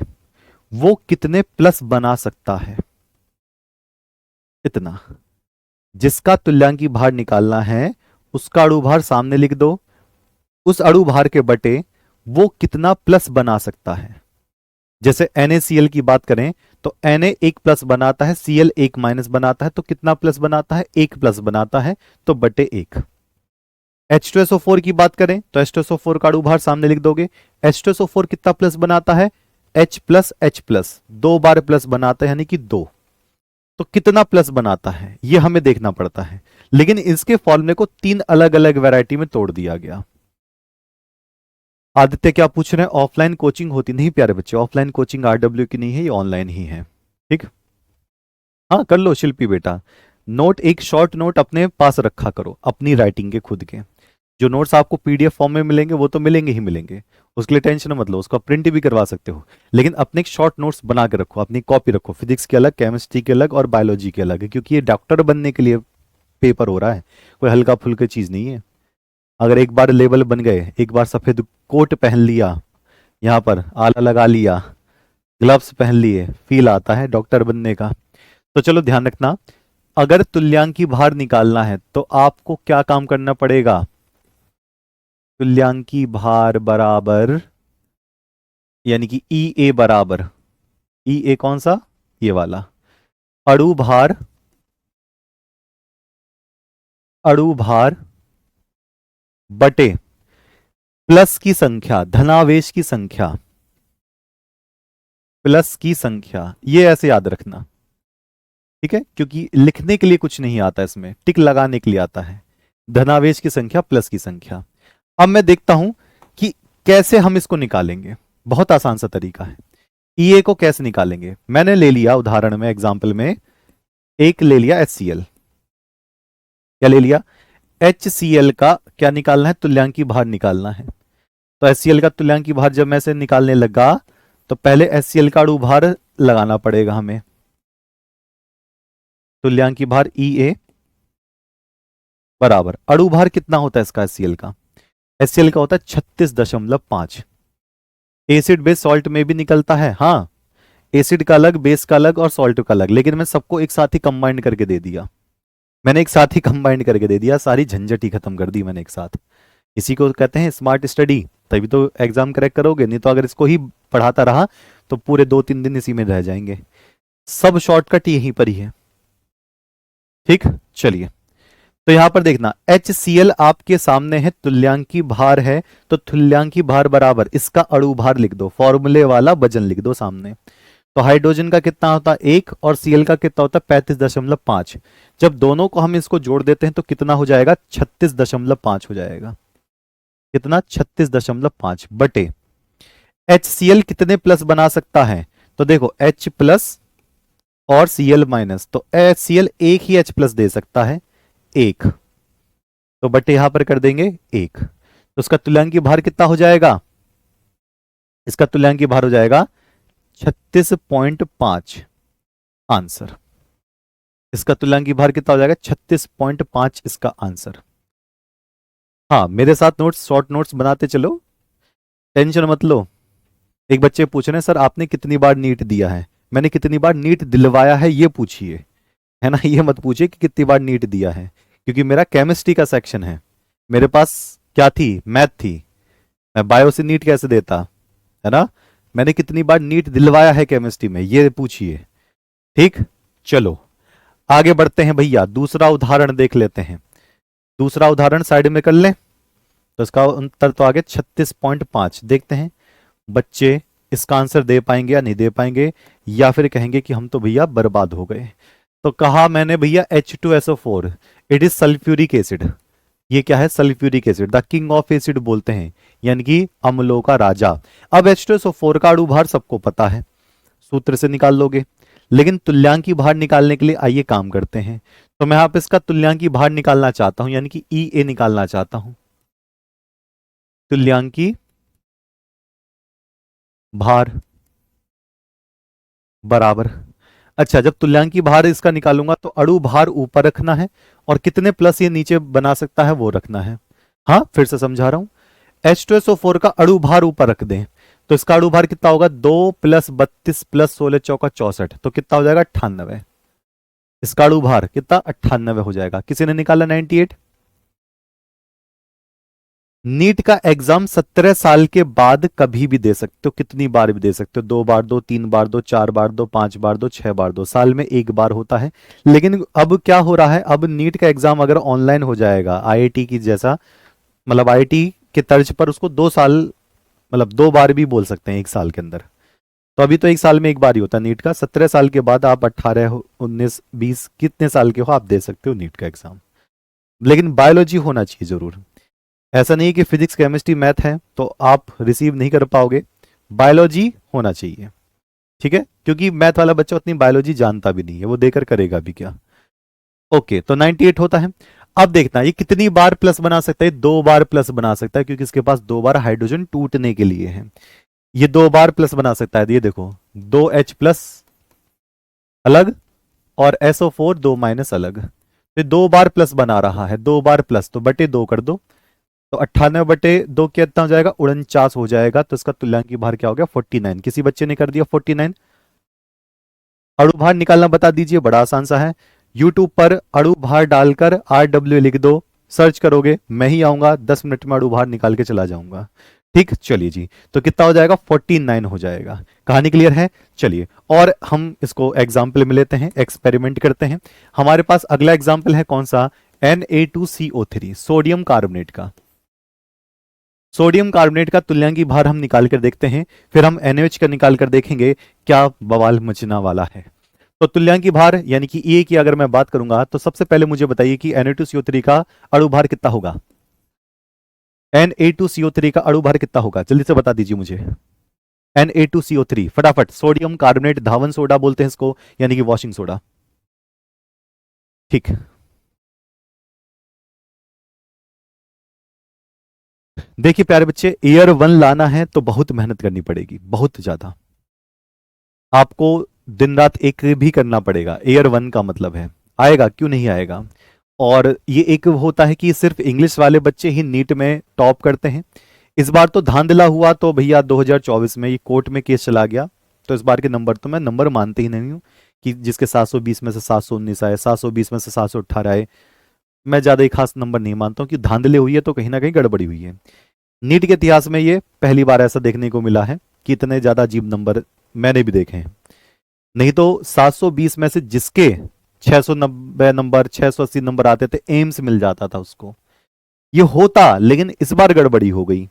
वो कितने प्लस बना सकता है, इतना। जिसका तुल्यांकी भार निकालना है उसका अणु भार सामने लिख दो, उस अणु भार के बटे वो कितना प्लस बना सकता है। जैसे NaCl की बात करें तो Na 1 प्लस बनाता है, Cl 1 माइनस बनाता है, तो कितना प्लस बनाता है, 1 प्लस बनाता है, तो बटे 1। H2SO4 की बात करें तो H2SO4 का अणु भार सामने लिख दोगे, H2SO4 कितना प्लस बनाता है, H प्लस 2 बार प्लस बनाता है, यानी कि 2। तो कितना प्लस बनाता है ये हमें देखना पड़ता है, लेकिन इसके फॉर्मूले को 3 अलग अलग वैरायटी में तोड़ दिया गया। आदित्य क्या पूछ रहे हैं, ऑफलाइन कोचिंग होती नहीं प्यारे बच्चे, ऑफलाइन कोचिंग आरडब्ल्यू की नहीं है, ये ऑनलाइन ही है। ठीक, हाँ कर लो शिल्पी बेटा, नोट एक शॉर्ट नोट अपने पास रखा करो, अपनी राइटिंग के खुद के। जो नोट्स आपको पीडीएफ फॉर्म में मिलेंगे वो तो मिलेंगे ही मिलेंगे, उसके लिए टेंशन मत लो, उसका प्रिंट भी करवा सकते हो। लेकिन अपने शॉर्ट नोट्स बना के रखो, अपनी कॉपी रखो, फिजिक्स के अलग, केमिस्ट्री के अलग और बायोलॉजी के अलग है, क्योंकि ये डॉक्टर बनने के लिए पेपर हो रहा है, कोई हल्का फुल्का चीज नहीं है। अगर एक बार लेवल बन गए, एक बार सफेद कोट पहन लिया, यहाँ पर आला लगा लिया, ग्लव्स पहन लिए, फील आता है डॉक्टर बनने का। तो चलो ध्यान रखना, अगर तुल्यांकी भार निकालना है तो आपको क्या काम करना पड़ेगा? तुल्यांकी भार बराबर, यानी कि ई ए बराबर, ई ए कौन सा? ये वाला, अणु भार, अणु भार बटे प्लस की संख्या, धनावेश की संख्या, प्लस की संख्या, ये ऐसे याद रखना, ठीक है? क्योंकि लिखने के लिए कुछ नहीं आता, इसमें टिक लगाने के लिए आता है। धनावेश की संख्या प्लस की संख्या। अब मैं देखता हूं कि कैसे हम इसको निकालेंगे। बहुत आसान सा तरीका है। ईए को कैसे निकालेंगे? मैंने ले लिया उदाहरण में, एग्जाम्पल में एक ले लिया HCl। क्या ले लिया? HCl का क्या निकालना है? तुल्यांकी भार निकालना है। तो HCl का तुल्यांकी भार जब मैं से निकालने लगा तो पहले HCl का अणु भार लगाना पड़ेगा हमें। तुल्यांकी भार EA बराबर, अणु भार कितना होता है इसका HCl का? HCl का होता है 36.5। एसिड बेस सॉल्ट में भी निकलता है, हाँ, एसिड का अलग, बेस का अलग और सॉल्ट का अलग, लेकिन मैं सबको एक साथ ही कंबाइंड करके दे दिया। मैंने एक साथ ही कंबाइंड करके दे दिया, सारी झंझट ही खत्म कर दी मैंने एक साथ। इसी को कहते हैं स्मार्ट स्टडी, तभी तो एग्जाम क्रैक करोगे, नहीं तो अगर इसको ही पढ़ाता रहा तो पूरे 2-3 दिन इसी में रह जाएंगे। सब शॉर्टकट यहीं पर ही है, ठीक। चलिए, तो यहां पर देखना, HCl आपके सामने है, तुल्यांकी भार है, तो तुल्यांकी भार बराबर इसका अणु भार लिख दो, फॉर्मूले वाला वजन लिख दो सामने। तो हाइड्रोजन का कितना होता है 1 और Cl का कितना होता है 35.5। जब दोनों को हम इसको जोड़ देते हैं तो कितना हो जाएगा? 36.5 हो जाएगा। कितना? 36.5 बटे HCl कितने प्लस बना सकता है? तो देखो H प्लस और Cl माइनस, तो HCl एक ही H प्लस दे सकता है, एक, तो बटे यहां पर कर देंगे 1। तो उसका तुल्यांकी भार कितना हो जाएगा? इसका तुल्यांकी भार हो जाएगा 36.5। आंसर, इसका तुल्यांकी भार कितना हो जाएगा? 36.5 इसका आंसर। हाँ, मेरे साथ नोट्स, शॉर्ट नोट्स बनाते चलो, टेंशन मत लो। एक बच्चे पूछ रहे हैं सर आपने कितनी बार नीट दिया है? मैंने कितनी बार नीट दिलवाया है ये पूछिए, है ना, ये मत पूछिए कि कितनी बार नीट दिया है, क्योंकि मेरा केमिस्ट्री का सेक्शन है, मेरे पास क्या थी? मैथ थी। मैं बायो से नीट कैसे देता, है ना? मैंने कितनी बार नीट दिलवाया है केमिस्ट्री में, ये पूछिए, ठीक। चलो आगे बढ़ते हैं भैया, दूसरा उदाहरण देख लेते हैं। दूसरा उदाहरण साइड में कर लें, तो इसका उत्तर तो आगे 36.5। देखते हैं बच्चे इसका आंसर दे पाएंगे या नहीं दे पाएंगे, या फिर कहेंगे कि हम तो भैया बर्बाद हो गए। तो कहा मैंने भैया H2SO4, it is sulphuric acid. ये क्या है? Sulphuric acid, the king of acid बोलते हैं, यानी कि अम्लों का राजा। अब H2SO4 का अणु भार सबको पता है, सूत्र से निकाल लोगे, लेकिन तुल्यांकी भार निकालने के लिए आइए काम करते हैं। तो मैं आप इसका तुल्यांकी भार निकालना चाहता हूं, यानी कि EA निकालना चाहता हूं, तुल्यांकी भार बराबर। अच्छा, जब तुल्यांकी भार इसका निकालूंगा तो अणु भार ऊपर रखना है और कितने प्लस ये नीचे बना सकता है वो रखना है। हाँ, फिर से समझा रहा हूं, H2SO4 का अणु भार ऊपर रख दें तो इसका अणु भार कितना होगा? 2 + 32 + 16 चौका 64, तो कितना हो जाएगा? 98। इसका अणु भार कितना? 98 हो जाएगा। किसी ने निकाला 98। नीट का एग्जाम 17 साल के बाद कभी भी दे सकते हो, कितनी बार भी दे सकते हो, 2 बार दो, 3 बार दो, 4 बार दो, 5 बार दो, 6 बार दो, साल में एक बार होता है। लेकिन अब क्या हो रहा है, अब नीट का एग्जाम अगर ऑनलाइन हो जाएगा IIT की जैसा, मतलब IIT के तर्ज पर, उसको 2 साल, मतलब 2 बार भी बोल सकते हैं एक साल के अंदर। तो अभी तो एक साल में एक बार ही होता है नीट का। 17 साल के बाद आप 18 हो, 19, 20, कितने साल के हो आप दे सकते हो नीट का एग्जाम, लेकिन बायोलॉजी होना चाहिए जरूर। ऐसा नहीं कि फिजिक्स केमिस्ट्री मैथ है तो आप रिसीव नहीं कर पाओगे, बायोलॉजी होना चाहिए, ठीक है, क्योंकि मैथ वाला बच्चा उतनी बायोलॉजी जानता भी नहीं है, वो देकर करेगा भी क्या। ओके, तो 98 होता है। अब देखना ये कितनी बार प्लस बना सकता है, 2 बार प्लस बना सकता है, क्योंकि इसके पास 2 बार हाइड्रोजन टूटने के लिए है। ये 2 बार प्लस बना सकता है। ये देखो 2H प्लस अलग और SO4 2 माइनस अलग, तो 2 बार प्लस बना रहा है। 2 बार प्लस तो बटे 2 कर दो, तो 98/2 कितना हो जाएगा, 49 हो जाएगा। तो इसका तुल्यांकी भार क्या हो गया, 49। किसी बच्चे ने कर दिया 49। अणु भार निकालना बता दीजिए, बड़ा आसान सा है। यूट्यूब पर अणु भार डालकर RW लिख दो, सर्च करोगे, मैं ही आऊंगा 10 मिनट में अणु भार निकाल के चला जाऊंगा। ठीक, चलिए जी, तो कितना हो जाएगा, 49 हो जाएगा। कहानी क्लियर है। चलिए और हम इसको एग्जाम्पल में लेते हैं, एक्सपेरिमेंट करते हैं। हमारे पास अगला एग्जाम्पल है कौन सा, Na2CO3 सोडियम कार्बोनेट का। सोडियम कार्बोनेट का तुल्यांकी भार हम निकाल कर देखते हैं, फिर हम NaOH का निकाल कर देखेंगे क्या बवाल मचना वाला है। तो तुल्यांकी भार यानी कि ए की अगर मैं बात करूंगा, तो सबसे पहले मुझे बताइए कि Na2CO3 का अणु भार कितना होगा। Na2CO3 का अणु भार कितना होगा, जल्दी से बता दीजिए मुझे। Na2CO3 फटाफट, सोडियम कार्बोनेट, धावन सोडा बोलते हैं इसको, यानी कि वॉशिंग सोडा। ठीक, देखिए प्यारे बच्चे, एयर 1 लाना है तो बहुत मेहनत करनी पड़ेगी, बहुत ज्यादा। आपको दिन रात एक भी करना पड़ेगा। एयर 1 का मतलब है, आएगा क्यों नहीं आएगा। और ये एक होता है कि सिर्फ इंग्लिश वाले बच्चे ही नीट में टॉप करते हैं। इस बार तो धांधला हुआ, तो भैया 2024 में ये कोर्ट में केस चला गया, तो इस बार के नंबर तो मैं नंबर मानते ही नहीं हूं कि जिसके 720 में से 719 आए, 720 में से 718 आए। मैं ज्यादा ही खास नंबर नहीं मानता हूं कि धांधले हुई है तो कहीं ना कहीं गड़बड़ी हुई है। नीट के इतिहास में ये पहली बार ऐसा देखने को मिला है कि इतने ज्यादा अजीब नंबर मैंने भी देखे हैं। नहीं तो 720 में से जिसके 690 नंबर, 680 नंबर आते थे, एम्स मिल जाता था उसको। ये होता, लेकिन इस बार गड़बड़ी हो गई।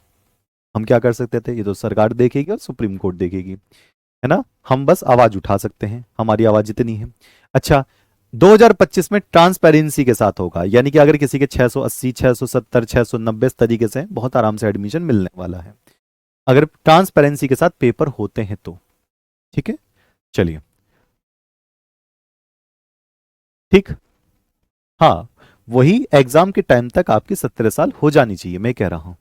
हम क्या कर सकते थे, ये तो सरकार देखेगी और सुप्रीम कोर्ट देखेगी, है ना। हम बस आवाज उठा सकते हैं, हमारी आवाज इतनी है। अच्छा, 2025 में ट्रांसपेरेंसी के साथ होगा, यानी कि अगर किसी के 680, 670, 690 इस तरीके से बहुत आराम से एडमिशन मिलने वाला है, अगर ट्रांसपेरेंसी के साथ पेपर होते हैं तो। ठीक है, चलिए। ठीक, हाँ, वही एग्जाम के टाइम तक आपकी 17 साल हो जानी चाहिए, मैं कह रहा हूं।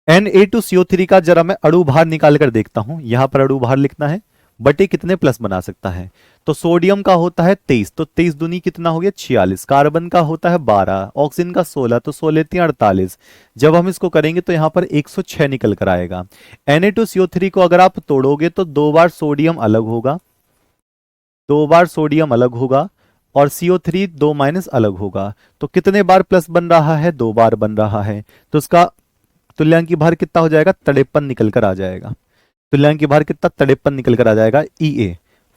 Na2CO3 का जरा मैं अणु भार निकाल कर देखता हूं। यहां पर अणु भार लिखना है, बटे कितने प्लस बना सकता है। तो सोडियम का होता है 23, तो 23 दूनी कितना हो गया, 46। कार्बन का होता है 12, ऑक्सीजन का 16, तो 16 3 48। जब हम इसको करेंगे तो यहां पर 106 निकल कर आएगा। Na2CO3 को अगर आप तोड़ोगे तो 2 बार सोडियम अलग होगा, 2 बार सोडियम अलग होगा, और CO3 2 माइनस अलग होगा। तो कितने बार प्लस बन रहा है, 2 बार बन रहा है। तो इसका तुल्यांकी भार कितना हो जाएगा, 53 निकल कर आ जाएगा। तुल्यांकी भार कितना, 53 निकल कर आ जाएगा। EA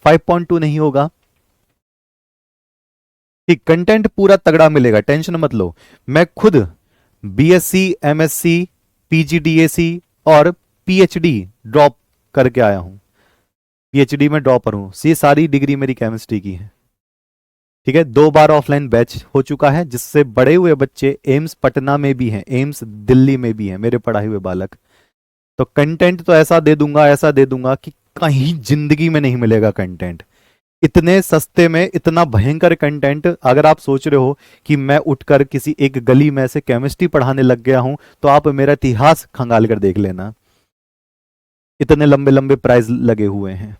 5.2 नहीं होगा। ठीक, कंटेंट पूरा तगड़ा मिलेगा, टेंशन मत लो। मैं खुद BSc, MSc, PGDAC और PhD ड्रॉप करके आया हूं। PhD में ड्रॉपर हूं, ये सारी डिग्री मेरी केमिस्ट्री की है। ठीक है, 2 बार ऑफलाइन बैच हो चुका है, जिससे बड़े हुए बच्चे एम्स पटना में भी हैं, एम्स दिल्ली में भी हैं, मेरे पढ़ाए हुए बालक। तो कंटेंट तो ऐसा दे दूंगा, ऐसा दे दूंगा कि कहीं जिंदगी में नहीं मिलेगा कंटेंट इतने सस्ते में, इतना भयंकर कंटेंट। अगर आप सोच रहे हो कि मैं उठकर किसी एक गली में से केमिस्ट्री पढ़ाने लग गया हूं, तो आप मेरा इतिहास खंगाल कर देख लेना, इतने लंबे लंबे प्राइज लगे हुए हैं,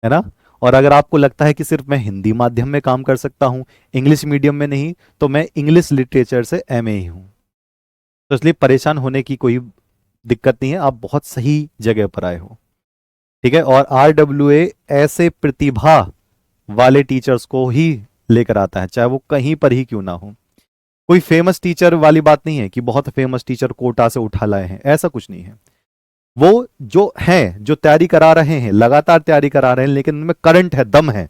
है ना। और अगर आपको लगता है कि सिर्फ मैं हिंदी माध्यम में काम कर सकता हूं, इंग्लिश मीडियम में नहीं, तो मैं इंग्लिश लिटरेचर से MA ही हूं। तो इसलिए परेशान होने की कोई दिक्कत नहीं है, आप बहुत सही जगह पर आए हो। ठीक है, और RWA ऐसे प्रतिभा वाले टीचर्स को ही लेकर आता है, चाहे वो कहीं पर ही क्यों ना हो। कोई फेमस टीचर वाली बात नहीं है कि बहुत फेमस टीचर कोटा से उठा लाए हैं, ऐसा कुछ नहीं है। वो जो हैं, जो तैयारी करा रहे हैं, लगातार तैयारी करा रहे हैं, लेकिन उनमें करंट है, दम है,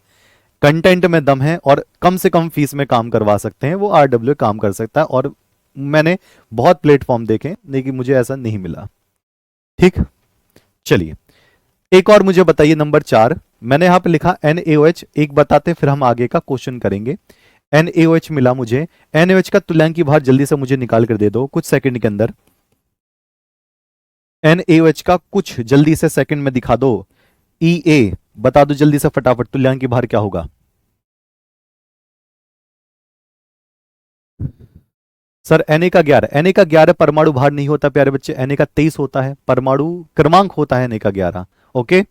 कंटेंट में दम है, और कम से कम फीस में काम करवा सकते हैं, वो RWA काम कर सकता है। और मैंने बहुत प्लेटफॉर्म देखे, लेकिन मुझे ऐसा नहीं मिला। ठीक, चलिए एक और मुझे बताइए, नंबर 4 मैंने यहां पे लिखा NaOH, एक बताते फिर हम आगे का क्वेश्चन करेंगे। NaOH मिला मुझे, NaOH का तुल्यांकी भार जल्दी से मुझे निकाल कर दे दो कुछ सेकंड के अंदर। NaOH का कुछ जल्दी से सेकंड में दिखा दो। EA बता दो जल्दी से फटाफट, तुल्यांकी भार क्या होगा। सर Na का 11 परमाणु भार नहीं होता प्यारे बच्चे, Na का 23 होता है, परमाणु क्रमांक होता है Na का 11। ओके।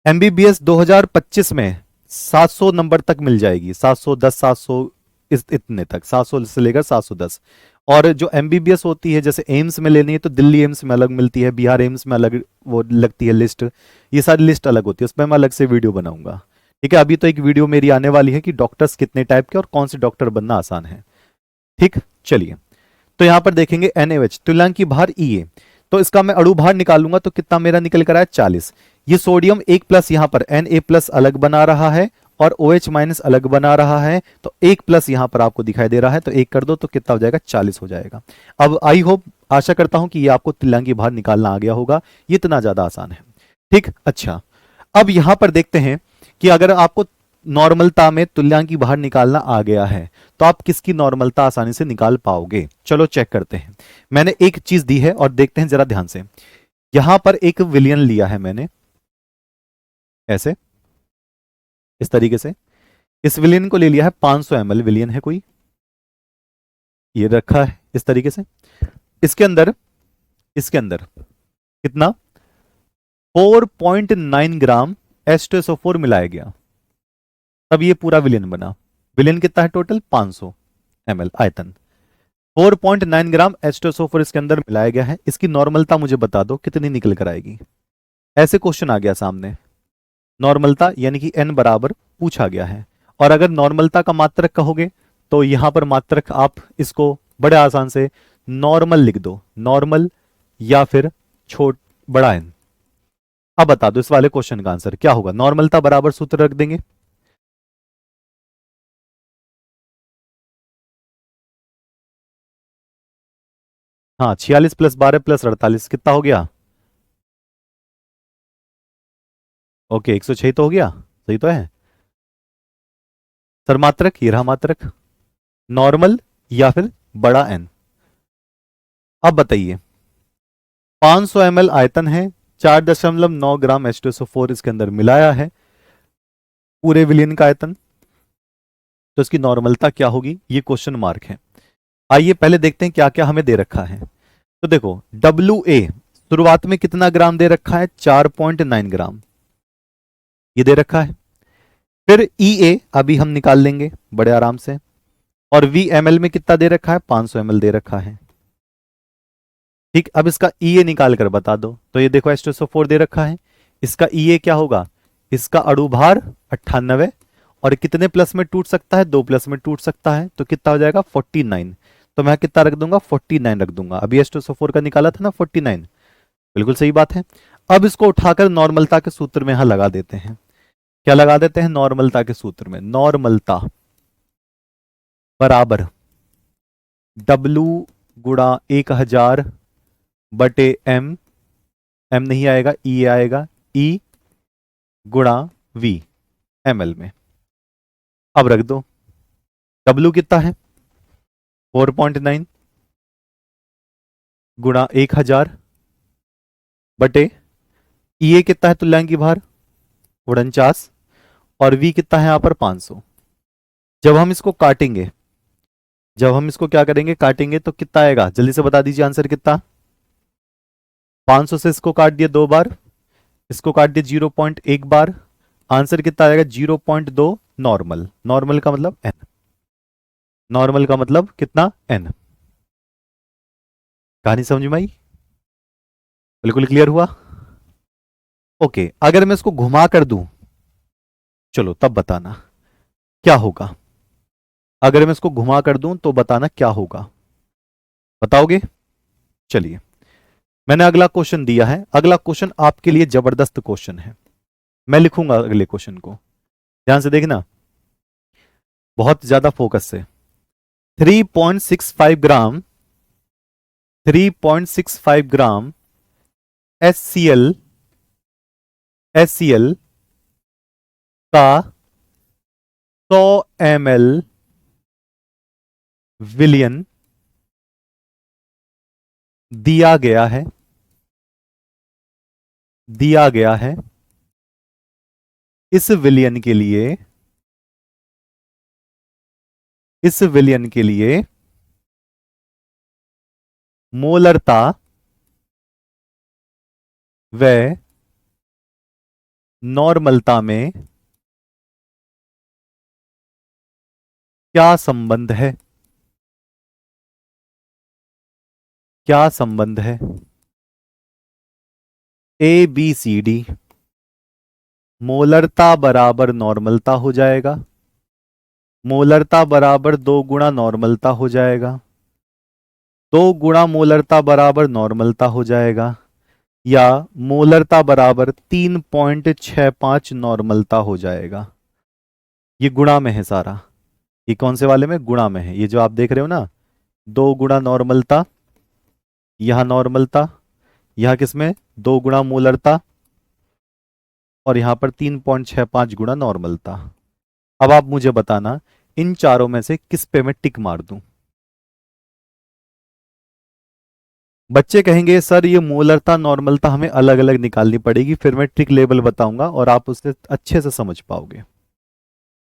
एमबीबीएस 2025 में 700 नंबर तक मिल जाएगी, 710, 700, इतने तक, 700 से लेकर 710। और जो एमबीबीएस होती है, जैसे एम्स में लेनी है तो दिल्ली एम्स में अलग मिलती है, बिहार एम्स में अलग वो लगती है लिस्ट, ये सारी लिस्ट अलग होती है, उस पर मैं अलग से वीडियो बनाऊंगा। ठीक है, अभी तो एक वीडियो मेरी आने वाली है कि डॉक्टर्स कितने टाइप के और कौन से डॉक्टर बनना आसान है। ठीक, चलिए। तो यहां पर देखेंगे NaOH तुल्यांकी भार Ea, तो इसका मैं अणु भार निकालूंगा तो कितना मेरा निकल कर आया 40। ये सोडियम 1+ यहां पर Na+ अलग बना रहा है और OH- अलग बना रहा है, तो 1+ यहां पर आपको दिखाई दे रहा है, तो 1 कर दो तो कितना हो जाएगा, 40 हो जाएगा। अब आई होप, आशा करता हूं कि ये आपको तुल्यांकी भार निकालना आ गया होगा, ये इतना ज्यादा आसान है। ठीक, अच्छा। अब यहां पर देखते हैं कि अगर आपको नॉर्मलता में तुल्यांकी भार निकालना आ गया है तो आप किसकी नॉर्मलता आसानी से निकाल पाओगे, चलो चेक करते हैं। मैंने एक चीज दी है और देखते हैं जरा ध्यान से। यहां पर एक विलियन लिया है मैंने, ऐसे, इस तरीके से। इस विलियन को ले लिया है, 500 ml विलियन है कोई, ये रखा है इस तरीके से। इसके अंदर, इसके अंदर कितना, 4.9 ग्राम H2SO4 मिलाया गया, तब ये पूरा विलियन बना। विलियन कितना है टोटल, 500 ml आयतन, 4.9 ग्राम H2SO4 इसके अंदर मिलाया गया है। इसकी नॉर्मलता मुझे बता दो कितनी निकल कर आएगी। ऐसे क्वेश्चन आ गया सामने, नॉर्मलता यानी कि n बराबर पूछा गया है। और अगर नॉर्मलता का मात्रक कहोगे तो यहां पर मात्रक आप इसको बड़े आसान से नॉर्मल लिख दो, नॉर्मल या फिर छोट बड़ा n। अब बता दो इस वाले क्वेश्चन का आंसर क्या होगा, नॉर्मलता बराबर सूत्र रख देंगे। हाँ, 46 + 12 + 48 कितना हो गया, ओके 106 तो हो गया, सही तो है सर। मात्रक, ये रहा मात्रक, नॉर्मल या फिर बड़ा एन। अब बताइए, 500 ml आयतन है, 4.9 ग्राम H2SO4 इसके अंदर मिलाया है, पूरे विलियन का आयतन, तो इसकी नॉर्मलता क्या होगी, ये क्वेश्चन मार्क है। आइए पहले देखते हैं क्या क्या हमें दे रखा है। तो देखो, WA शुरुआत में कितना ग्राम दे रखा है, 4.9 ग्राम, ये दे रखा है। फिर EA अभी हम निकाल लेंगे बड़े आराम से, और VML में कितना दे रखा है, 500 ml दे रखा है। ठीक, अब इसका EA निकाल कर बता दो, तो ये देखो H2SO4 दे रखा है, इसका EA क्या होगा, इसका अणु भार 98, और कितने प्लस में टूट सकता है, 2 प्लस में टूट सकता है, तो कितना हो जाएगा 49। तो मैं कितना रख दूंगा, 49 रख दूंगा। अभी H2SO4 का निकाला था ना 49, बिल्कुल सही बात है। अब इसको उठाकर नॉर्मलता के सूत्र में यहां लगा देते हैं। क्या लगा देते हैं, नॉर्मलता के सूत्र में, नॉर्मलता बराबर W गुणा 1000 बटे M, M नहीं आएगा, E आएगा, E गुणा V ml में। अब रख दो, W कितना है, 4.9 गुणा 1000 बटे EA कितना है तुल्यांकी भार 49, और V कितना है यहां पर 500। जब हम इसको काटेंगे, जब हम इसको क्या करेंगे, काटेंगे, तो कितना आएगा, जल्दी से बता दीजिए आंसर कितना। 500 से इसको काट दिया 2 बार, इसको काट दिया 0.1 बार, आंसर कितना आएगा, 0.2। नॉर्मल, नॉर्मल का मतलब n, नॉर्मल का मतलब कितना, n। कहानी समझ में आई, बिल्कुल क्लियर हुआ। ओके, अगर मैं इसको घुमा कर दूं, चलो तब बताना क्या होगा। अगर मैं इसको घुमा कर दूं तो बताना क्या होगा, बताओगे। चलिए, मैंने अगला क्वेश्चन दिया है, अगला क्वेश्चन आपके लिए जबरदस्त क्वेश्चन है। मैं लिखूंगा अगले क्वेश्चन को, ध्यान से देखना, बहुत ज्यादा फोकस से। 3.65 ग्राम, 3.65 ग्राम HCl, HCl का 100 ml विलियन दिया गया है, दिया गया है। इस विलियन के लिए इस विलयन के लिए मोलरता व नॉर्मलता में क्या संबंध है? क्या संबंध है? A B C D. मोलरता बराबर नॉर्मलता हो जाएगा, मोलरता बराबर 2 गुणा नॉर्मलता हो जाएगा, 2 गुणा मोलरता बराबर नॉर्मलता हो जाएगा, या मोलरता बराबर 3.65 नॉर्मलता हो जाएगा। ये गुणा में है सारा। ये कौन से वाले में? गुणा में है। ये जो आप देख रहे हो ना, 2 गुणा नॉर्मलता, यहां नॉर्मलता, यहां किसमें 2 गुणा मोलरता, और यहां पर 3.65 गुणा नॉर्मलता। अब आप मुझे बताना इन चारों में से किस पे मैं टिक मार दूं। बच्चे कहेंगे सर ये मोलरता नॉर्मलता हमें अलग अलग निकालनी पड़ेगी, फिर मैं ट्रिक लेवल बताऊंगा और आप उससे अच्छे से समझ पाओगे।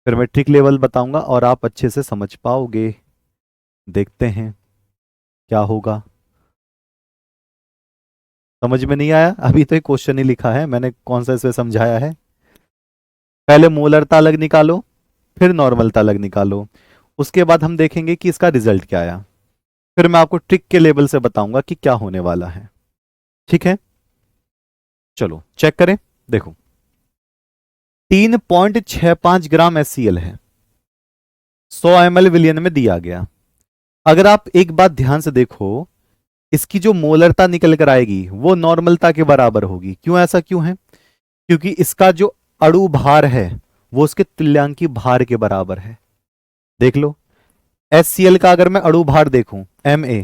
फिर मैं ट्रिक लेवल बताऊंगा और आप अच्छे से समझ पाओगे। देखते हैं क्या होगा। समझ में नहीं आया? अभी तो एक क्वेश्चन ही लिखा है, मैंने कौन सा इसमें समझाया है। पहले मोलरता अलग निकालो, फिर नॉर्मलता अलग निकालो, उसके बाद हम देखेंगे कि इसका रिजल्ट क्या आया, फिर मैं आपको ट्रिक के लेवल से बताऊंगा कि क्या होने वाला है। ठीक है, चलो चेक करें। देखो 3.65 ग्राम HCl है, 100 ml विलियन में दिया गया। अगर आप एक बात ध्यान से देखो, इसकी जो मोलरता निकल कर आएगी वो नॉर्मलता के बराबर होगी। क्यों? ऐसा क्यों है? क्योंकि इसका जो अणु भार है वो उसके तुल्यांकी भार के बराबर है। देख लो, HCl का अगर मैं अणु भार देखूं Ma,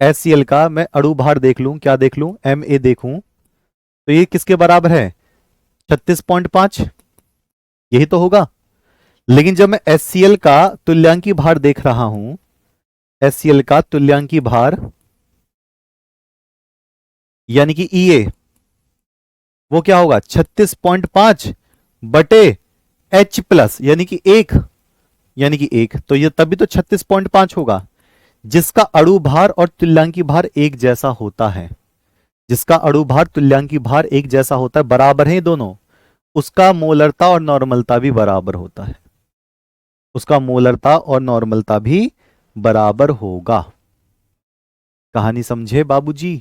HCl का मैं अणु भार देख लूं, क्या देख लूं? Ma देखूं, तो ये किसके बराबर है? 36.5, यही तो होगा। लेकिन जब मैं HCl का तुल्यांकी भार देख रहा हूं, HCl का तुल्यांकी भार यानी कि EA, वो क्या होगा? 36.5 बटे H प्लस यानी कि 1, यानी कि 1, तो ये तभी तो 36.5 होगा। जिसका अणु भार और तुल्यांकी भार एक जैसा होता है, जिसका अणु भार तुल्यांकी भार एक जैसा होता है, बराबर है ये दोनों, उसका मोलरता और नॉर्मलता भी बराबर होता है। उसका मोलरता और नॉर्मलता भी बराबर होगा। कहानी समझे बाबूजी?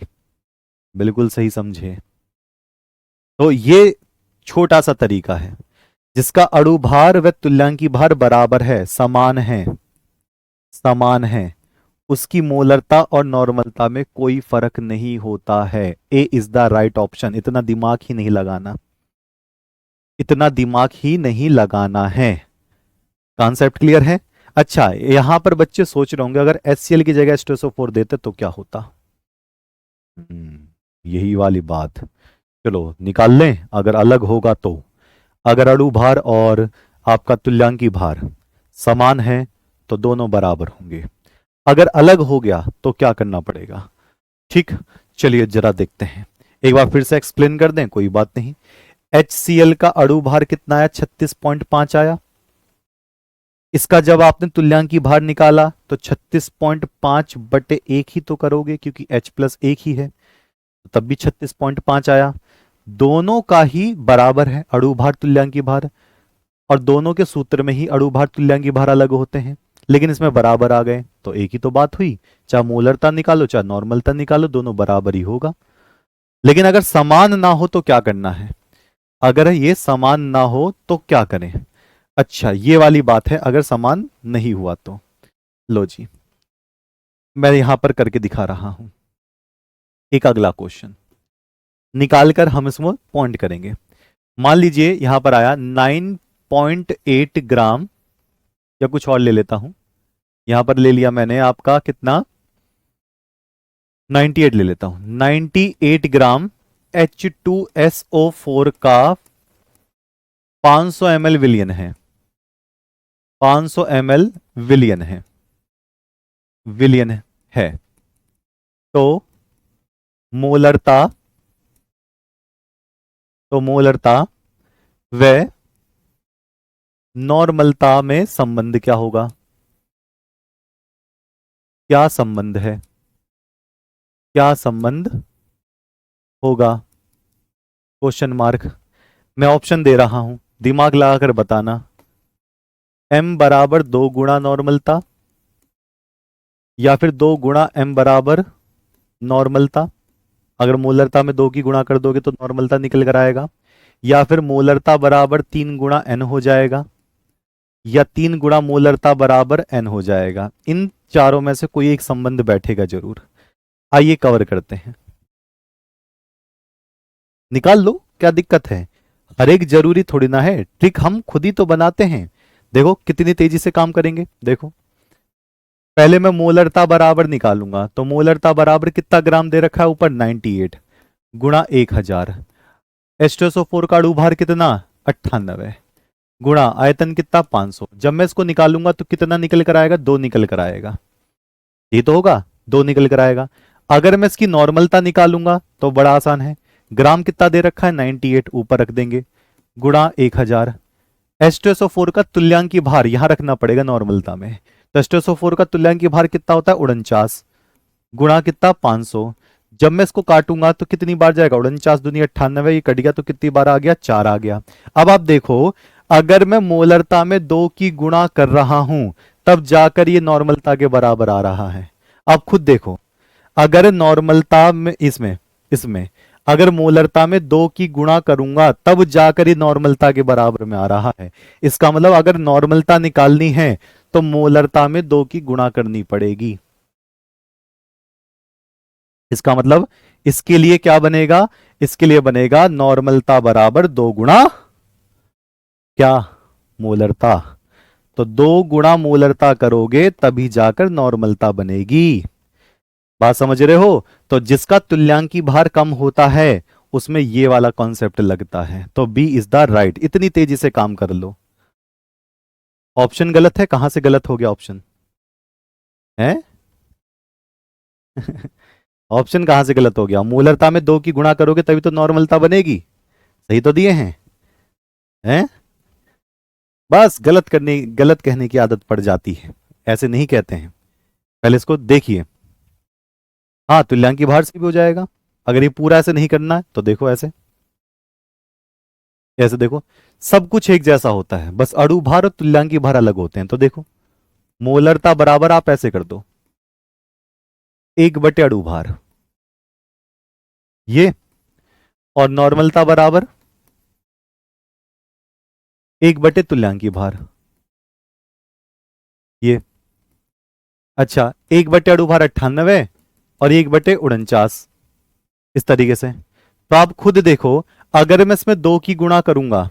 बिल्कुल सही समझे। तो ये छोटा सा तरीका है, जिसका अणु भार व तुल्यांकी भार बराबर है, समान है, समान है, उसकी मोलरता और नॉर्मलता में कोई फर्क नहीं होता है। ए इज द राइट ऑप्शन। इतना दिमाग ही नहीं लगाना, इतना दिमाग ही नहीं लगाना है। कॉन्सेप्ट क्लियर है? अच्छा, यहां पर बच्चे सोच रहे होंगे अगर HCl की जगह H2SO4 देते तो क्या होता। यही वाली बात। चलो निकाल लें, अगर अलग होगा तो। अगर अणु भार और आपका तुल्यांकी भार समान है तो दोनों बराबर होंगे। अगर अलग हो गया तो क्या करना पड़ेगा? ठीक, चलिए जरा देखते हैं। एक बार फिर से एक्सप्लेन कर दें, कोई बात नहीं। HCl का अणु भार कितना आया? 36.5 आया। इसका जब आपने तुल्यांकी भार निकाला तो 36.5 बटे 1 ही तो करोगे, क्योंकि H प्लस 1 ही है, तब भी 36.5 आया। दोनों का ही बराबर है अणु भार तुल्यांकी भार, और दोनों के सूत्र में ही अणु भार तुल्यांकी भार अलग होते हैं, लेकिन इसमें बराबर आ गए तो एक ही तो बात हुई। चाहे मोलरता निकालो चाहे नॉर्मलता निकालो, दोनों बराबर ही होगा। लेकिन अगर समान ना हो तो क्या करना है? अगर ये समान ना हो तो क्या करें? अच्छा, ये वाली बात है, अगर समान नहीं हुआ तो लो जी, मैं यहां पर करके दिखा रहा हूं। एक अगला क्वेश्चन निकालकर हम इसमें पॉइंट करेंगे। मान लीजिए यहां पर आया 9.8 ग्राम, या कुछ और ले लेता हूं, यहां पर ले लिया मैंने आपका कितना, 98 ले लेता हूं। 98 ग्राम H2SO4 का 500 ml विलियन है, 500 ml विलियन है, विलियन है। तो मोलरता, तो मोलरता व नॉर्मलता में संबंध क्या होगा? क्या संबंध है? क्या संबंध होगा? Question mark. मैं ऑप्शन दे रहा हूं, दिमाग लगाकर बताना। m बराबर 2 गुणा नॉर्मलता, या फिर 2 गुणा m बराबर नॉर्मलता। अगर मोलरता में 2 की गुणा कर दोगे तो नॉर्मलता निकल कर आएगा। या फिर मोलरता बराबर 3 गुणा n हो जाएगा, या 3 गुणा मोलरता बराबर n हो जाएगा। इन चारों में से कोई एक संबंध बैठेगा जरूर। आइए कवर करते हैं। निकाल लो, क्या दिक्कत है? हर एक जरूरी थोड़ी ना है, ट्रिक हम खुद ही तो बनाते हैं। देखो कितनी तेजी से काम करेंगे, देखो। पहले मैं मोलरता बराबर निकालूंगा, तो मोलरता बराबर कितना ग्राम दे रखा है ऊपर? 98 गुणा 1000। H2SO4 का अणुभार कितना? 98 गुणा आयतन कितना? 500। जब मैं इसको निकालूंगा तो कितना निकल कर आएगा? 2 निकल कर आएगा। ये तो होगा, 2 निकल कर आएगा। अगर मैं इसकी नॉर्मलता निकालूंगा तो बड़ा आसान है। ग्राम कितना दे रखा है? 98, ऊपर रख देंगे, गुणा 1000। H2SO4 का तुल्यांकी भार यहां रखना पड़ेगा नॉर्मलता में। तो H2SO4 का तुल्यांकी भार कितना होता है? 49 गुणा कितना? 500। जब मैं इसको काटूंगा तो कितनी बार जाएगा? 49 दूनी 98, ये कट गया तो कितनी बार आ गया? 4 आ गया। अब आप देखो, अगर मैं मोलरता में 2 की गुणा कर रहा हूं तब जाकर ये नॉर्मलता के बराबर आ रहा है। अब खुद देखो, अगर नॉर्मलता में इसमें इसमें अगर मोलरता में 2 की गुणा करूंगा तब जाकर ये नॉर्मलता के बराबर में आ रहा है। इसका मतलब अगर नॉर्मलता निकालनी है तो मोलरता में 2 की गुणा करनी पड़ेगी। इसका मतलब इसके लिए क्या बनेगा? इसके लिए बनेगा नॉर्मलता बराबर 2 गुणा क्या? मोलरता। तो 2 गुणा मोलरता करोगे तभी जाकर नॉर्मलता बनेगी। बात समझ रहे हो? तो जिसका तुल्यांकी भार कम होता है उसमें ये वाला कॉन्सेप्ट लगता है। तो बी इज द राइट। इतनी तेजी से काम कर लो। ऑप्शन गलत है, कहां से गलत हो गया ऑप्शन? है ऑप्शन कहां से गलत हो गया? मोलरता में 2 की गुणा करोगे तभी तो नॉर्मलता बनेगी। सही तो दिए हैं? हैं? बस गलत कहने की आदत पड़ जाती है, ऐसे नहीं कहते हैं। पहले इसको देखिए। हाँ, तुल्यांकी भार से भी हो जाएगा। अगर ये पूरा ऐसे नहीं करना है तो देखो ऐसे, ऐसे देखो। सब कुछ एक जैसा होता है, बस अणु भार और तुल्यांकी भार अलग होते हैं। तो देखो, मोलरता बराबर आप ऐसे कर दो, 1 बटे अणु भार ये, और नॉर्मलता बराबर 1 बटे तुल्यांकी भार ये। अच्छा, 1 बटे अणु भार 98 और 1 बटे 49, इस तरीके से। तो आप खुद देखो, अगर मैं इसमें 2 की गुणा करूंगा,